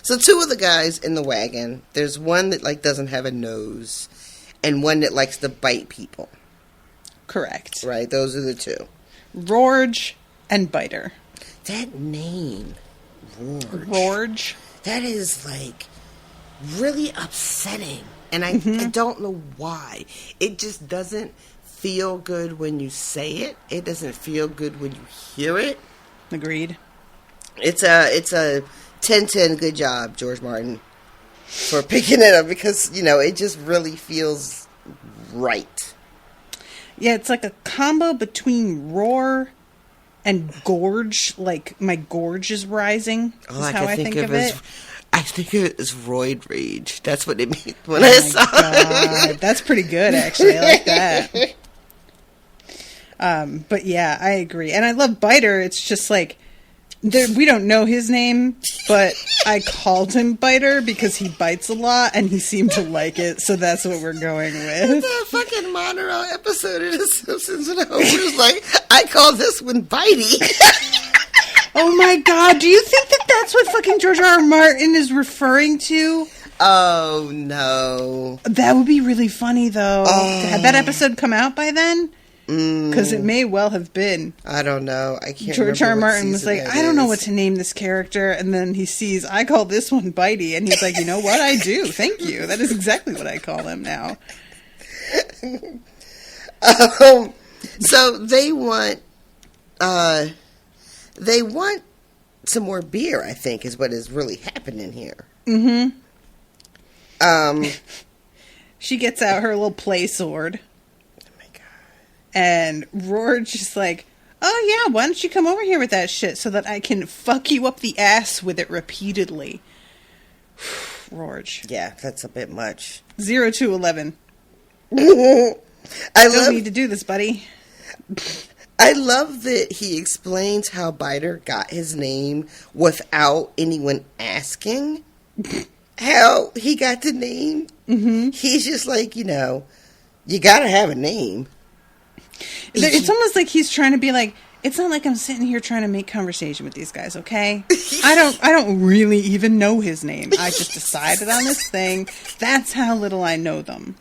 So 2 of the guys in the wagon, there's one that, like, doesn't have a nose, and one that likes to bite people. Correct. Right, those are the 2. Rorge and Biter. That name, Rorge. Rorge? That is, like, really upsetting. And I don't know why. It just doesn't feel good when you say it. It doesn't feel good when you hear it. Agreed. It's a 10-10 good job, George Martin, for picking it up, because, you know, it just really feels right. Yeah, it's like a combo between roar and gorge. Like, my gorge is rising. Is how I think of it. I think of it as roid rage. That's what it means when I saw it. That's pretty good, actually. I like that. But yeah, I agree. And I love Biter. It's just like, we don't know his name, but I called him Biter because he bites a lot and he seemed to like it. So that's what we're going with. That fucking monorail episode of The Simpsons, and Homer's like, I call this one Bitey. Oh my God, do you think that that's what fucking George R.R. Martin is referring to? Oh, no. That would be really funny, though. Had that episode come out by then? Because it may well have been. I don't know. I can't George R. R. remember Martin was like, I don't know what to name this character. And then he sees, I call this one Bitey. And he's like, you know what? I do. Thank you. That is exactly what I call him now. So they want some more beer, I think, is what is really happening here. Mm-hmm. She gets out her little play sword. Oh my God. And Roar's just like, oh yeah, why don't you come over here with that shit so that I can fuck you up the ass with it repeatedly. Rorge. Yeah, that's a bit much. 0 to 11. Don't need to do this, buddy. I love that he explains how Biter got his name without anyone asking how he got the name. Mm-hmm. He's just like, you know, you gotta have a name. It's almost like he's trying to be like, it's not like I'm sitting here trying to make conversation with these guys, okay? I don't really even know his name. I just decided on this thing. That's how little I know them.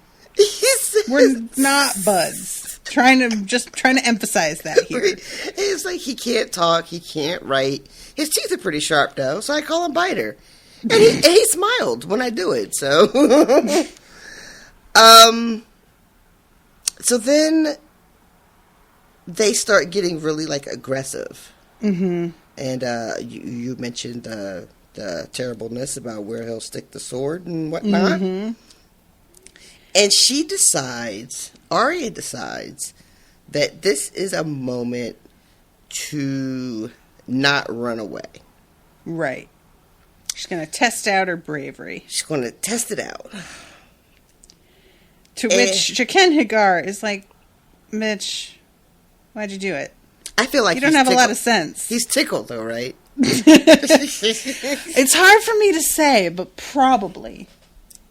We're not buds. Trying to emphasize that here. It's like he can't talk, he can't write. His teeth are pretty sharp though, so I call him Biter. And he smiled when I do it, so so then they start getting really like aggressive. Mm-hmm. And you mentioned the terribleness about where he'll stick the sword and whatnot. Mm-hmm. And Arya decides that this is a moment to not run away. Right. She's going to test out her bravery. She's going to test it out. To which Jaqen Hagar is like, Mitch, why'd you do it? I feel like you don't have a lot of sense. He's tickled though, right? It's hard for me to say, but probably.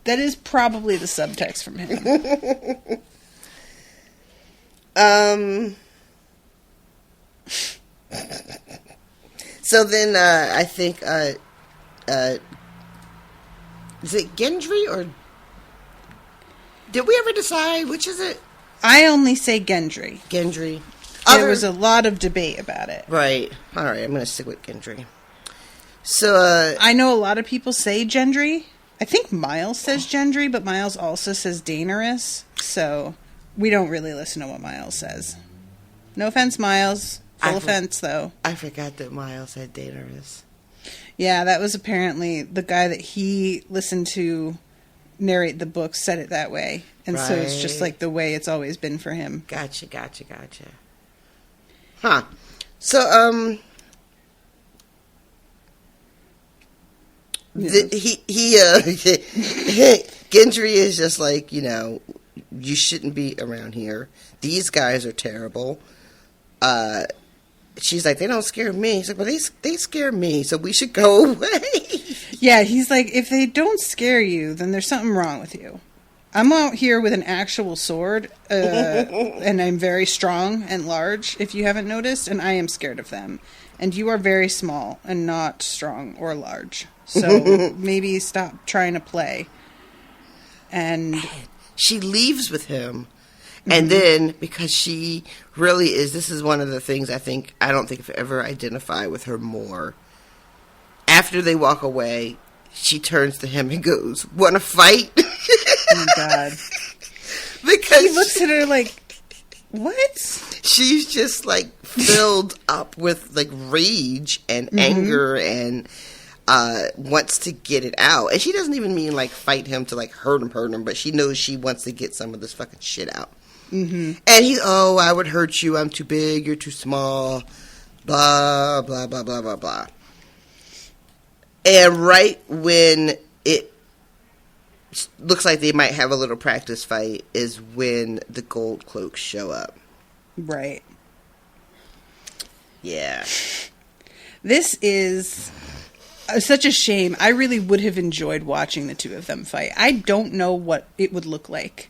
That is probably the subtext from him. So then I think is it Gendry or did we ever decide which is it? I only say Gendry. Gendry. There was a lot of debate about it. Right. All right, I'm going to stick with Gendry. So, I know a lot of people say Gendry. I think Miles says Gendry, but Miles also says Daenerys. So we don't really listen to what Miles says. No offense, Miles. Full offense, though. I forgot that Miles had Daenerys. Yeah, that was apparently the guy that he listened to narrate the book said it that way. And so it's just like the way it's always been for him. Gotcha. Huh. So, Gendry is just like, you shouldn't be around here. These guys are terrible. She's like, they don't scare me. He's like, well, they scare me, so we should go away. Yeah, he's like, if they don't scare you, then there's something wrong with you. I'm out here with an actual sword, and I'm very strong and large, if you haven't noticed, and I am scared of them. And you are very small and not strong or large. So maybe stop trying to play. And she leaves with him. And then, because she really is, this is one of the things I don't think I've ever identified with her more. After they walk away, she turns to him and goes, "Want to fight?" Oh my God. Because he looks at her like, what? She's just like filled up with like rage and anger and wants to get it out. And she doesn't even mean like fight him to like hurt him, but she knows she wants to get some of this fucking shit out. And he's, "Oh, I would hurt you. I'm too big. You're too small. Blah, blah, blah, blah, blah, blah." And right when it looks like they might have a little practice fight is when the gold cloaks show up. Right. Yeah. This is such a shame. I really would have enjoyed watching the two of them fight. I don't know what it would look like.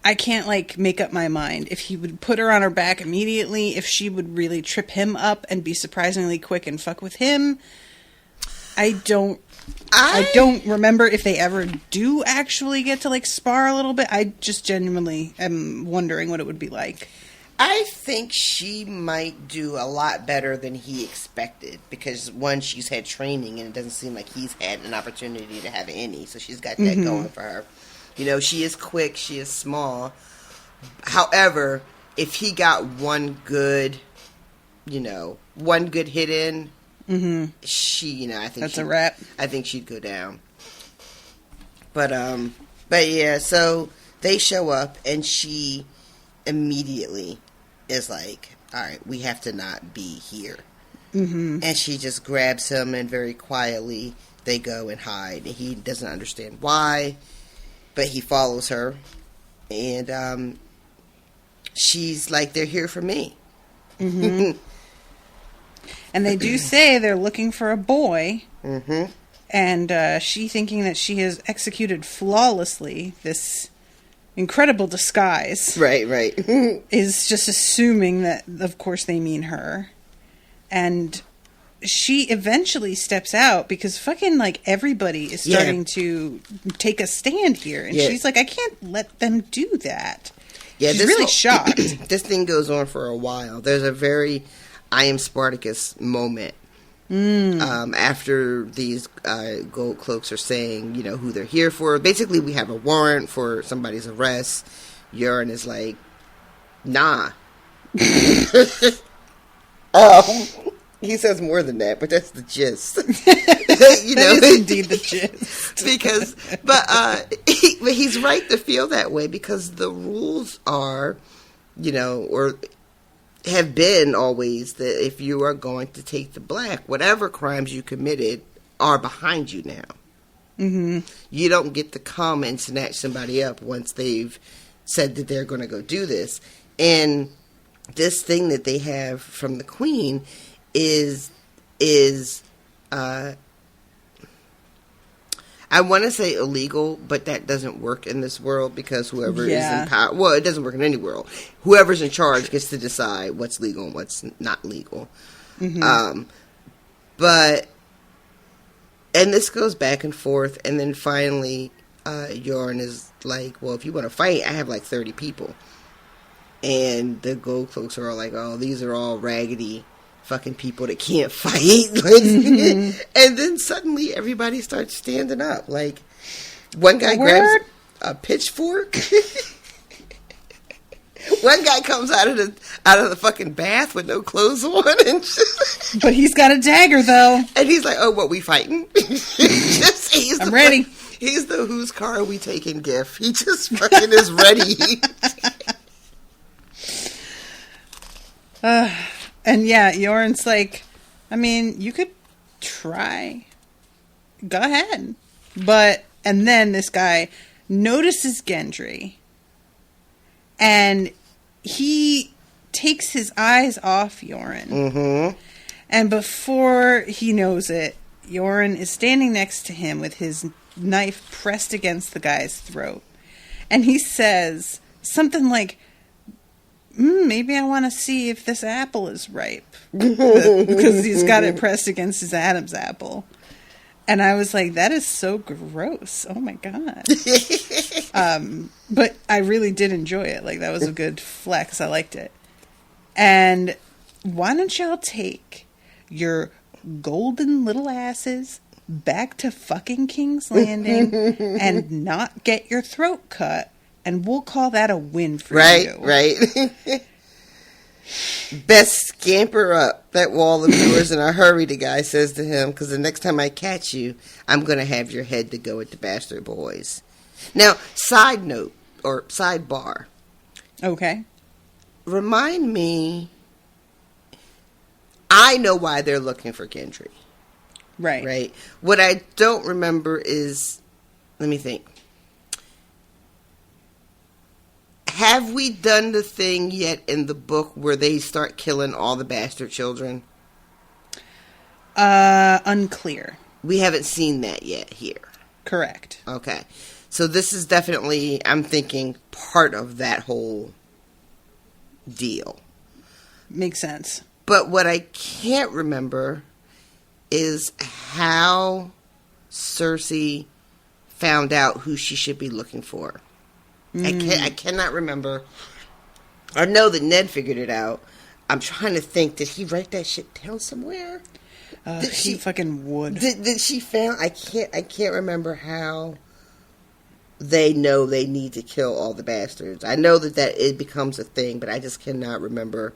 I can't, like, make up my mind if he would put her on her back immediately, if she would really trip him up and be surprisingly quick and fuck with him. I don't remember if they ever do actually get to, like, spar a little bit. I just genuinely am wondering what it would be like. I think she might do a lot better than he expected because, one, she's had training and it doesn't seem like he's had an opportunity to have any, so she's got that going for her. She is quick, she is small. However, if he got one good hit in, she, I think that's a wrap. I think she'd go down. But yeah, so they show up and she immediately is like, all right, we have to not be here. And she just grabs him and very quietly they go and hide. And he doesn't understand why. But he follows her, and she's like, "They're here for me." And they do say they're looking for a boy. And she, thinking that she has executed flawlessly this incredible disguise. Right. Is just assuming that, of course, they mean her. And she eventually steps out because fucking, like, everybody is starting to take a stand here. And she's like, I can't let them do that. Yeah, she's really shocked. This thing goes on for a while. There's a very I am Spartacus moment. After these gold cloaks are saying, who they're here for. Basically, we have a warrant for somebody's arrest. Euron is like, nah. He says more than that, but that's the gist. That is indeed the gist. But he's right to feel that way because the rules are, or have been always that if you are going to take the black, whatever crimes you committed are behind you now. You don't get to come and snatch somebody up once they've said that they're going to go do this. And this thing that they have from the Queen is I want to say illegal, but that doesn't work in this world because whoever is in power, well, it doesn't work in any world. Whoever's in charge gets to decide what's legal and what's not legal. But and this goes back and forth, and then finally Euron is like, well, if you want to fight, I have like 30 people. And the gold cloaks are all like, oh, these are all raggedy fucking people that can't fight. Like, and then suddenly everybody starts standing up. Like, one guy grabs a pitchfork. One guy comes out of the fucking bath with no clothes on, and but he's got a dagger though. And he's like, "Oh, what, we fighting?" I'm ready. He's the "whose car are we taking" gif. He just fucking is ready. And yeah, Yoren's like, I mean, you could try. Go ahead. And then this guy notices Gendry. And he takes his eyes off Yoren. Mm-hmm. And before he knows it, Yoren is standing next to him with his knife pressed against the guy's throat. And he says something like, maybe I want to see if this apple is ripe. Because he's got it pressed against his Adam's apple. And I was like, that is so gross. Oh my God. But I really did enjoy it. Like, that was a good flex. I liked it. And why don't y'all take your golden little asses back to fucking King's Landing and not get your throat cut, and we'll call that a win for you. Right. Best scamper up that wall of yours in a hurry, the guy says to him, because the next time I catch you, I'm going to have your head to go with the bastard boys. Now, side note, or sidebar. Okay. Remind me, I know why they're looking for Gendry. Right. What I don't remember is, let me think. Have we done the thing yet in the book where they start killing all the bastard children? Unclear. We haven't seen that yet here. Correct. Okay. So this is definitely, I'm thinking, part of that whole deal. Makes sense. But what I can't remember is how Cersei found out who she should be looking for. I cannot remember. I know that Ned figured it out. I'm trying to think. Did he write that shit down somewhere? He fucking would. Did she found? I can't remember how they know they need to kill all the bastards. I know that it becomes a thing, but I just cannot remember.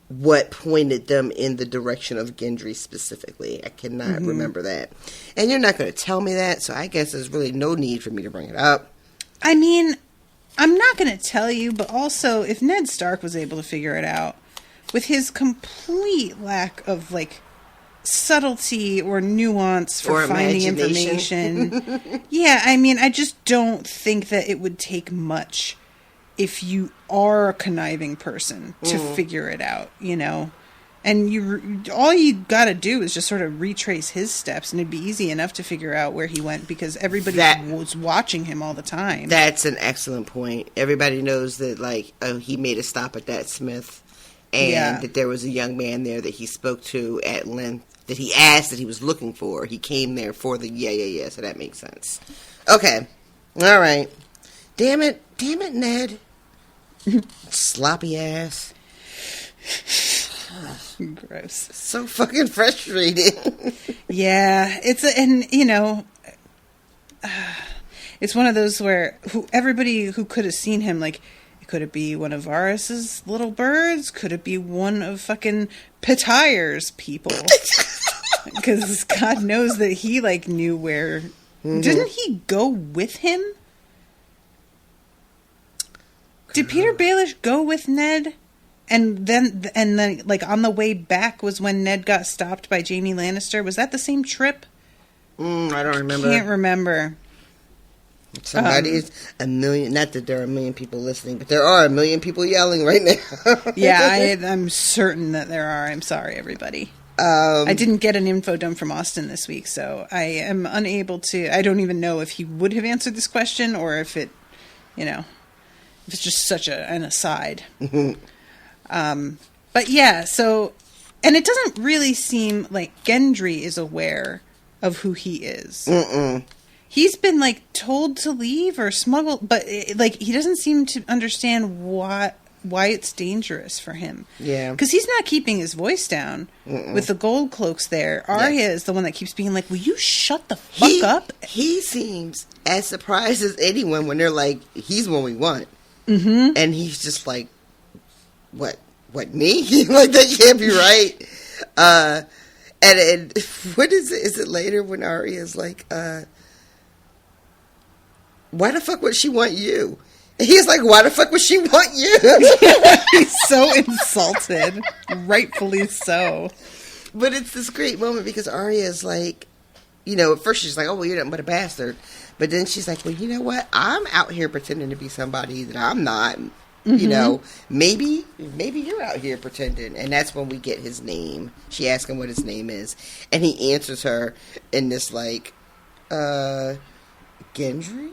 What pointed them in the direction of Gendry specifically. I cannot remember that. And you're not going to tell me that, so I guess there's really no need for me to bring it up. I mean, I'm not going to tell you, but also, if Ned Stark was able to figure it out, with his complete lack of, like, subtlety or nuance for finding information. Yeah, I mean, I just don't think that it would take much if you are a conniving person to figure it out, and all you got to do is just sort of retrace his steps, and it'd be easy enough to figure out where he went because everybody was watching him all the time. That's an excellent point. Everybody knows that, like, he made a stop at that Smith, and that there was a young man there that he spoke to at length, that he asked that he was looking for. He came there for the so that makes sense. Okay. All right. Damn it, Ned. Sloppy ass. Gross. So fucking frustrating. Yeah, it's one of those where everybody who could have seen him, like, could it be one of Varys's little birds? Could it be one of fucking Petire's people? Because God knows that he, like, knew where. Didn't he go with him? Did Peter Baelish go with Ned? And then, like, on the way back was when Ned got stopped by Jaime Lannister. Was that the same trip? I don't remember. Can't remember. Somebody's a million. Not that there are a million people listening, but there are a million people yelling right now. Yeah, I'm certain that there are. I'm sorry, everybody. I didn't get an info dump from Austin this week, so I am unable to. I don't even know if he would have answered this question or if it, if it's just such an aside. But yeah, so, and it doesn't really seem like Gendry is aware of who he is. He's been, like, told to leave or smuggled, but, like, he doesn't seem to understand what why it's dangerous for him. Yeah. Because he's not keeping his voice down. With the gold cloaks there. Arya is the one that keeps being like, will you shut the fuck up? He seems as surprised as anyone when they're like, he's what we want. Mm-hmm. And he's just like, what, me? Like, that can't be right. And what is it? Is it later when Arya's like, why the fuck would she want you? And he's like, why the fuck would she want you? He's so insulted. Rightfully so. But it's this great moment because Arya's like, you know, at first she's like, oh, well, you're nothing but a bastard. But then she's like, well, you know what? I'm out here pretending to be somebody that I'm not. Mm-hmm. You know, maybe you're out here pretending. And that's when we get his name. She asks him what his name is. And he answers her in this like, Gendry?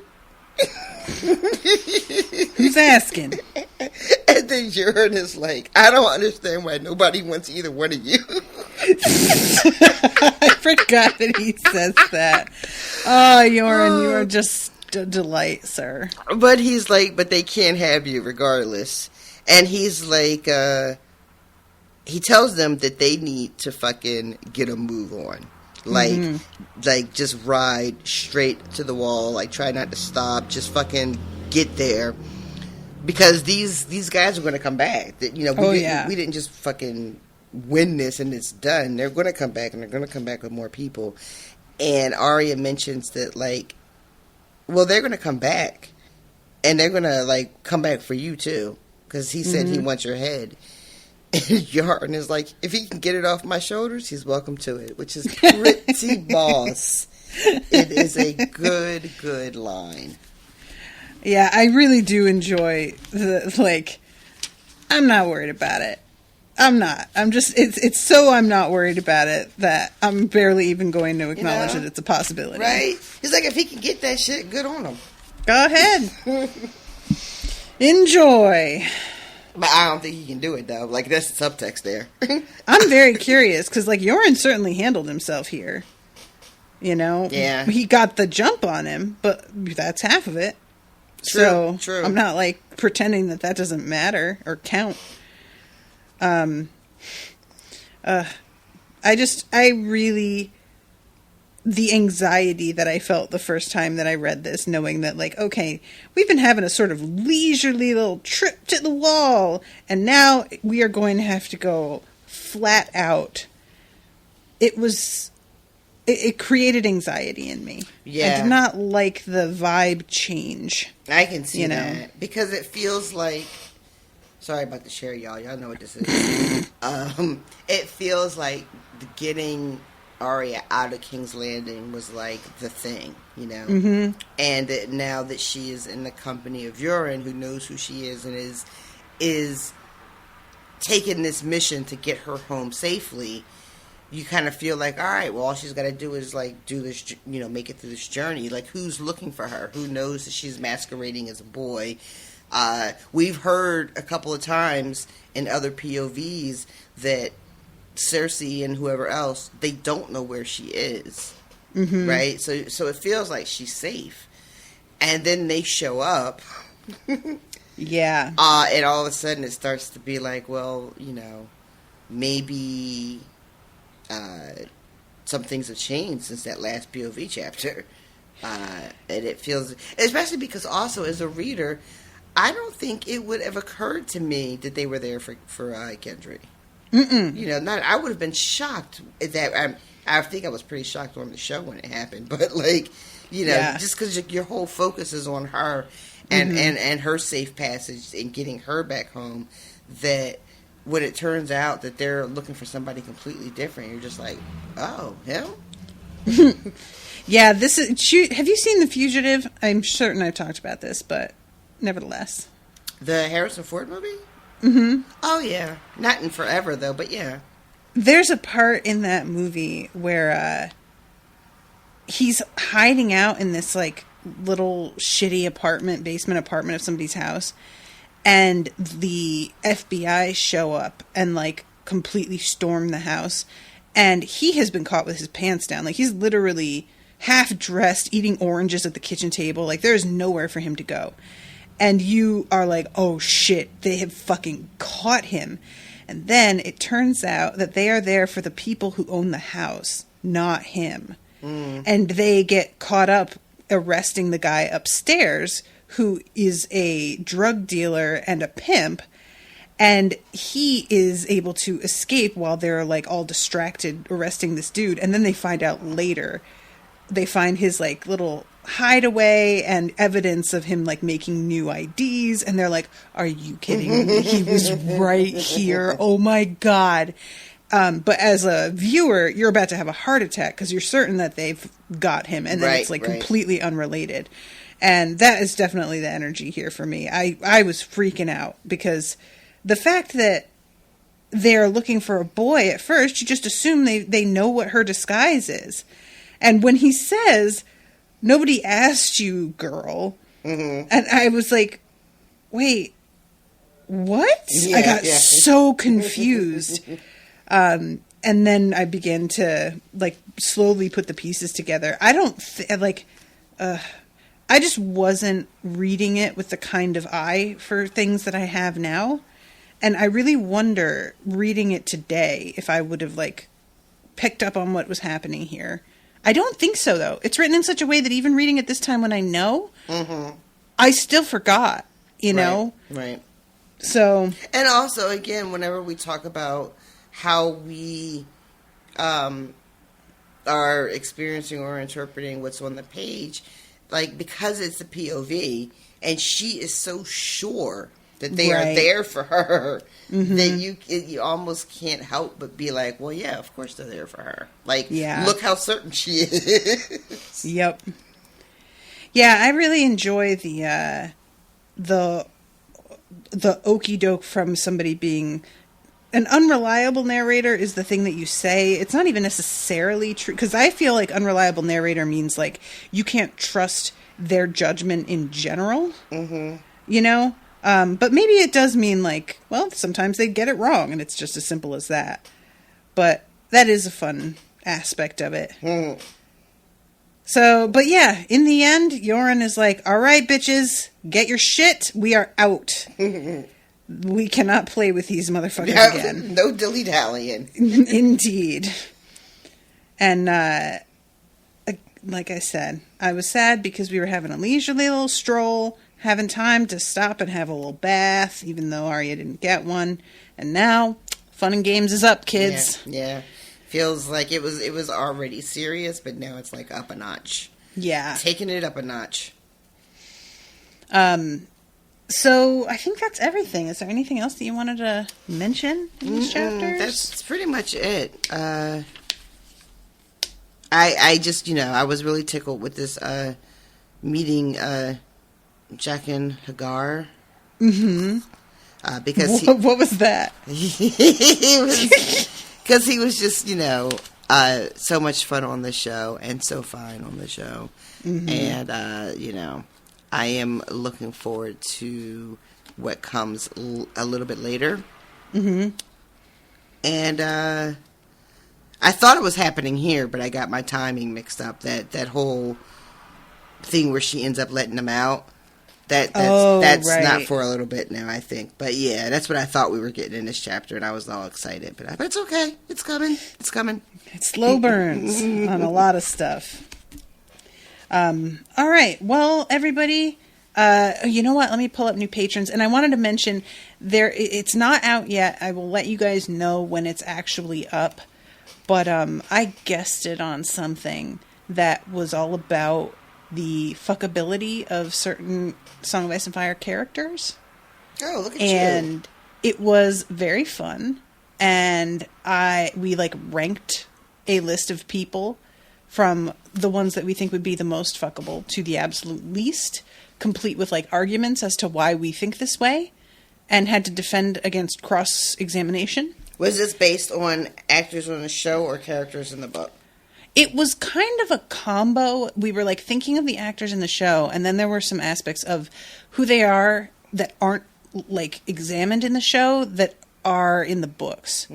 Who's asking? And then Euron is like, I don't understand why nobody wants either one of you. I forgot that he says that. Oh, Euron, you are just a delight, sir. But he's like, but they can't have you regardless. And he's like, he tells them that they need to fucking get a move on. Like just ride straight to the wall. Like, try not to stop. Just fucking get there. Because these guys are going to come back. That, you know, we didn't just fucking win this and it's done. They're going to come back, and they're going to come back with more people. And Arya mentions that, like, well, they're going to come back, and they're going to, like, come back for you too, because he said he wants your head. And Yarn is like, if he can get it off my shoulders, he's welcome to it, which is pretty boss. It is a good line. Yeah, I really do enjoy the, like, I'm not worried about it. I'm not. I'm just, it's so I'm not worried about it that I'm barely even going to acknowledge that it's a possibility. Right? He's like, if he can get that shit, good on him. Go ahead. Enjoy. But I don't think he can do it, though. Like, that's the subtext there. I'm very curious, because, like, Euron certainly handled himself here. You know? Yeah. He got the jump on him, but that's half of it. True. I'm not, like, pretending that doesn't matter or count. The anxiety that I felt the first time that I read this, knowing that, like, okay, we've been having a sort of leisurely little trip to the wall, and now we are going to have to go flat out. It created anxiety in me. Yeah. I did not like the vibe change. I can see that. Because it feels like, sorry about the share, y'all. Y'all know what this is. It feels like getting Arya out of King's Landing was like the thing, you know? Mm-hmm. And that now that she is in the company of Euron, who knows who she is and is taking this mission to get her home safely, you kind of feel like, all right, well, all she's got to do is, like, do this, you know, make it through this journey. Like, who's looking for her? Who knows that she's masquerading as a boy? We've heard a couple of times in other POVs that Cersei and whoever else, they don't know where she is, right? So it feels like she's safe, and then they show up, yeah. And all of a sudden it starts to be like, well, you know, maybe some things have changed since that last POV chapter, and it feels, especially because also as a reader, I don't think it would have occurred to me that they were there for Gendry. Mm-mm. You know, I would have been shocked at that. I think I was pretty shocked on the show when it happened. But, like, you know, just because your whole focus is on her and her safe passage and getting her back home, that when it turns out that they're looking for somebody completely different, you're just like, oh, him? Yeah, this is. Have you seen The Fugitive? I'm certain I've talked about this, but nevertheless. The Harrison Ford movie? Mm-hmm. Oh, yeah. Not in forever, though, but yeah. There's a part in that movie where he's hiding out in this, like, little shitty basement apartment of somebody's house, and the FBI show up and, like, completely storm the house, and he has been caught with his pants down. Like, he's literally half-dressed, eating oranges at the kitchen table. Like, there's nowhere for him to go. And you are like, oh shit, they have fucking caught him. And then it turns out that they are there for the people who own the house, not him. And they get caught up arresting the guy upstairs, who is a drug dealer and a pimp. And he is able to escape while they're like all distracted arresting this dude. And then they find out later, they find his like little hideaway and evidence of him like making new IDs. And they're like, are you kidding me? He was right here. Oh my God. But as a viewer, you're about to have a heart attack because you're certain that they've got him. And then it's like completely unrelated. And that is definitely the energy here for me. I was freaking out because the fact that they're looking for a boy at first, you just assume they know what her disguise is. And when he says, nobody asked you, girl. And I was like, wait, what? Yeah, I got so confused. And then I began to like slowly put the pieces together. I just wasn't reading it with the kind of eye for things that I have now. And I really wonder, reading it today, if I would have like picked up on what was happening here. I don't think so, though. It's written in such a way that even reading it this time when I know, I still forgot, you know? Right. So. And also, again, whenever we talk about how we are experiencing or interpreting what's on the page, like, because it's a POV, and she is so sure that they are there for her, that you almost can't help but be like, well, yeah, of course they're there for her. Like, look how certain she is. Yep. Yeah, I really enjoy the okey doke from somebody being an unreliable narrator is the thing that you say. It's not even necessarily true, because I feel like unreliable narrator means like you can't trust their judgment in general. You know. But maybe it does mean like, well, sometimes they get it wrong and it's just as simple as that. But that is a fun aspect of it. So, but yeah, in the end, Yoren is like, all right, bitches, get your shit. We are out. We cannot play with these motherfuckers again. No dilly-dallying. Indeed. And, like I said, I was sad because we were having a leisurely little stroll, having time to stop and have a little bath, even though Arya didn't get one. And now, fun and games is up, kids. Yeah. Feels like it was already serious, but now it's like up a notch. Yeah. Taking it up a notch. So, I think that's everything. Is there anything else that you wanted to mention in these chapters? That's pretty much it. I just, I was really tickled with this meeting Jack and Hagar. Because what was that? Because he was just, so much fun on the show and so fine on the show. And, I am looking forward to what comes a little bit later. And I thought it was happening here, but I got my timing mixed up. That whole thing where she ends up letting them out. That's right. Not for a little bit now, I think. But yeah, that's what I thought we were getting in this chapter, and I was all excited. But it's okay. It's coming. It's coming. It's slow burns on a lot of stuff. All right. Well, everybody, you know what? Let me pull up new patrons. And I wanted to mention, it's not out yet. I will let you guys know when it's actually up. But I guessed it on something that was all about the fuckability of certain Song of Ice and Fire characters. Oh, look at you. And it was very fun. And we ranked a list of people from the ones that we think would be the most fuckable to the absolute least, complete with arguments as to why we think this way, and had to defend against cross-examination. Was this based on actors on the show or characters in the book? It was kind of a combo. We were thinking of the actors in the show, and then there were some aspects of who they are that aren't examined in the show that are in the books.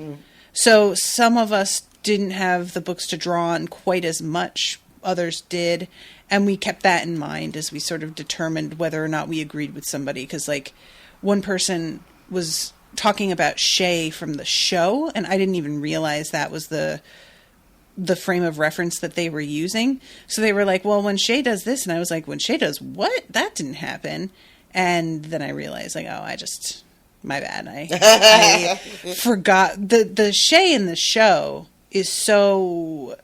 So some of us didn't have the books to draw on quite as much. Others did. And we kept that in mind as we sort of determined whether or not we agreed with somebody. Because, like, one person was talking about Shay from the show, and I didn't even realize that was the frame of reference that they were using. So they were like, well, when Shay does this, and I was like, when Shay does what? That didn't happen. And then I realized, like, oh, my bad. I forgot. The Shay in the show is so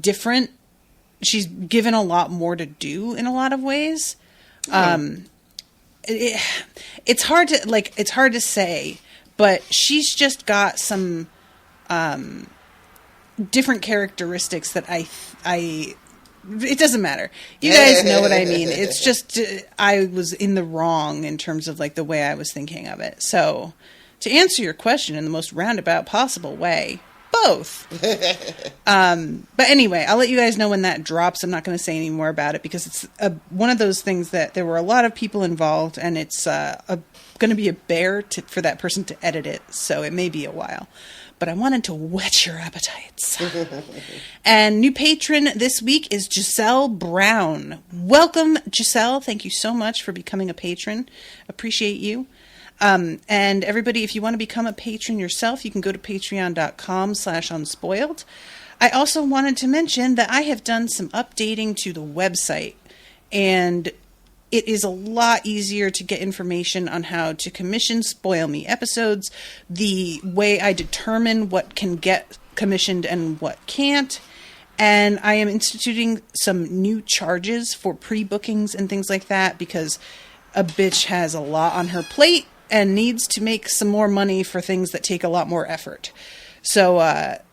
different. She's given a lot more to do in a lot of ways. It's hard to say, but she's just got some different characteristics that it doesn't matter. You guys know what I mean. It's just I was in the wrong in terms of like the way I was thinking of it. So to answer your question in the most roundabout possible way, both. But anyway, I'll let you guys know when that drops. I'm not going to say any more about it because it's one of those things that there were a lot of people involved, and it's going to be a bear for that person to edit it. So it may be a while. But I wanted to whet your appetites. And new patron this week is Giselle Brown. Welcome, Giselle. Thank you so much for becoming a patron. Appreciate you. And everybody, if you want to become a patron yourself, you can go to patreon.com/unspoiled. I also wanted to mention that I have done some updating to the website, and it is a lot easier to get information on how to commission Spoil Me episodes, the way I determine what can get commissioned and what can't. And I am instituting some new charges for pre-bookings and things like that because a bitch has a lot on her plate and needs to make some more money for things that take a lot more effort. So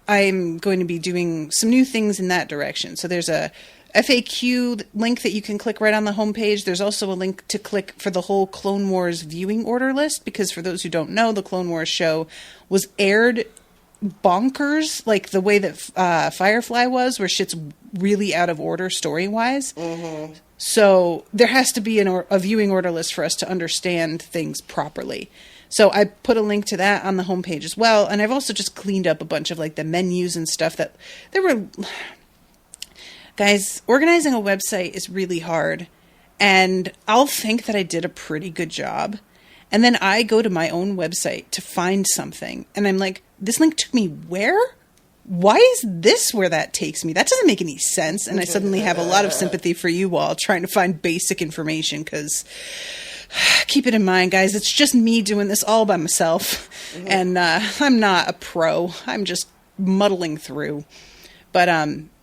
I'm going to be doing some new things in that direction. So there's a FAQ link that you can click right on the homepage. There's also a link to click for the whole Clone Wars viewing order list, because for those who don't know, the Clone Wars show was aired bonkers, like the way that Firefly was, where shit's really out of order story-wise. Mm-hmm. So there has to be a viewing order list for us to understand things properly. So I put a link to that on the homepage as well, and I've also just cleaned up a bunch of like the menus and stuff that there were... Guys, organizing a website is really hard, and I'll think that I did a pretty good job, and then I go to my own website to find something, and I'm like, this link took me where? Why is this where that takes me? That doesn't make any sense, and I suddenly have a lot of sympathy for you all trying to find basic information, because keep it in mind, guys, it's just me doing this all by myself, and I'm not a pro. I'm just muddling through,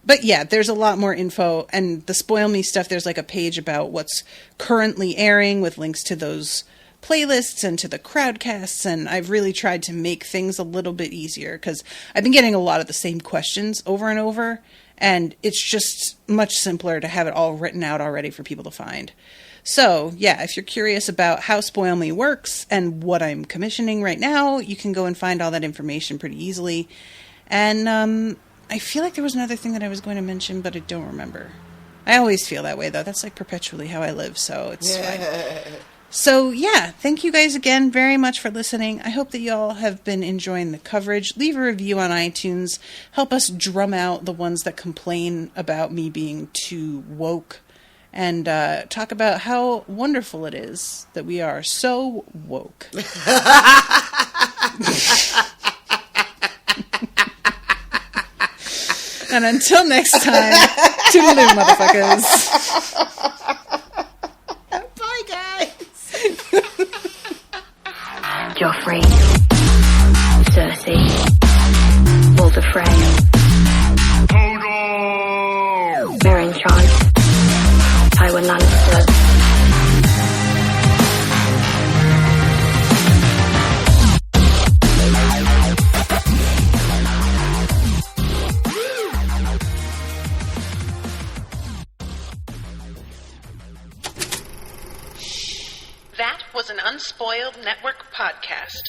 But yeah, there's a lot more info, and the Spoil Me stuff, there's like a page about what's currently airing with links to those playlists and to the crowdcasts, and I've really tried to make things a little bit easier, because I've been getting a lot of the same questions over and over, and it's just much simpler to have it all written out already for people to find. So yeah, if you're curious about how Spoil Me works and what I'm commissioning right now, you can go and find all that information pretty easily. And I feel like there was another thing that I was going to mention, but I don't remember. I always feel that way, though. That's like perpetually how I live, so it's fine. So, yeah, thank you guys again very much for listening. I hope that you all have been enjoying the coverage. Leave a review on iTunes. Help us drum out the ones that complain about me being too woke. And talk about how wonderful it is that we are so woke. And until next time, toodaloo, motherfuckers. Bye, guys. Joffrey, Cersei, Walder Frey, Meryn Trant, Tywin Lannister. That was an Unspoiled Network podcast.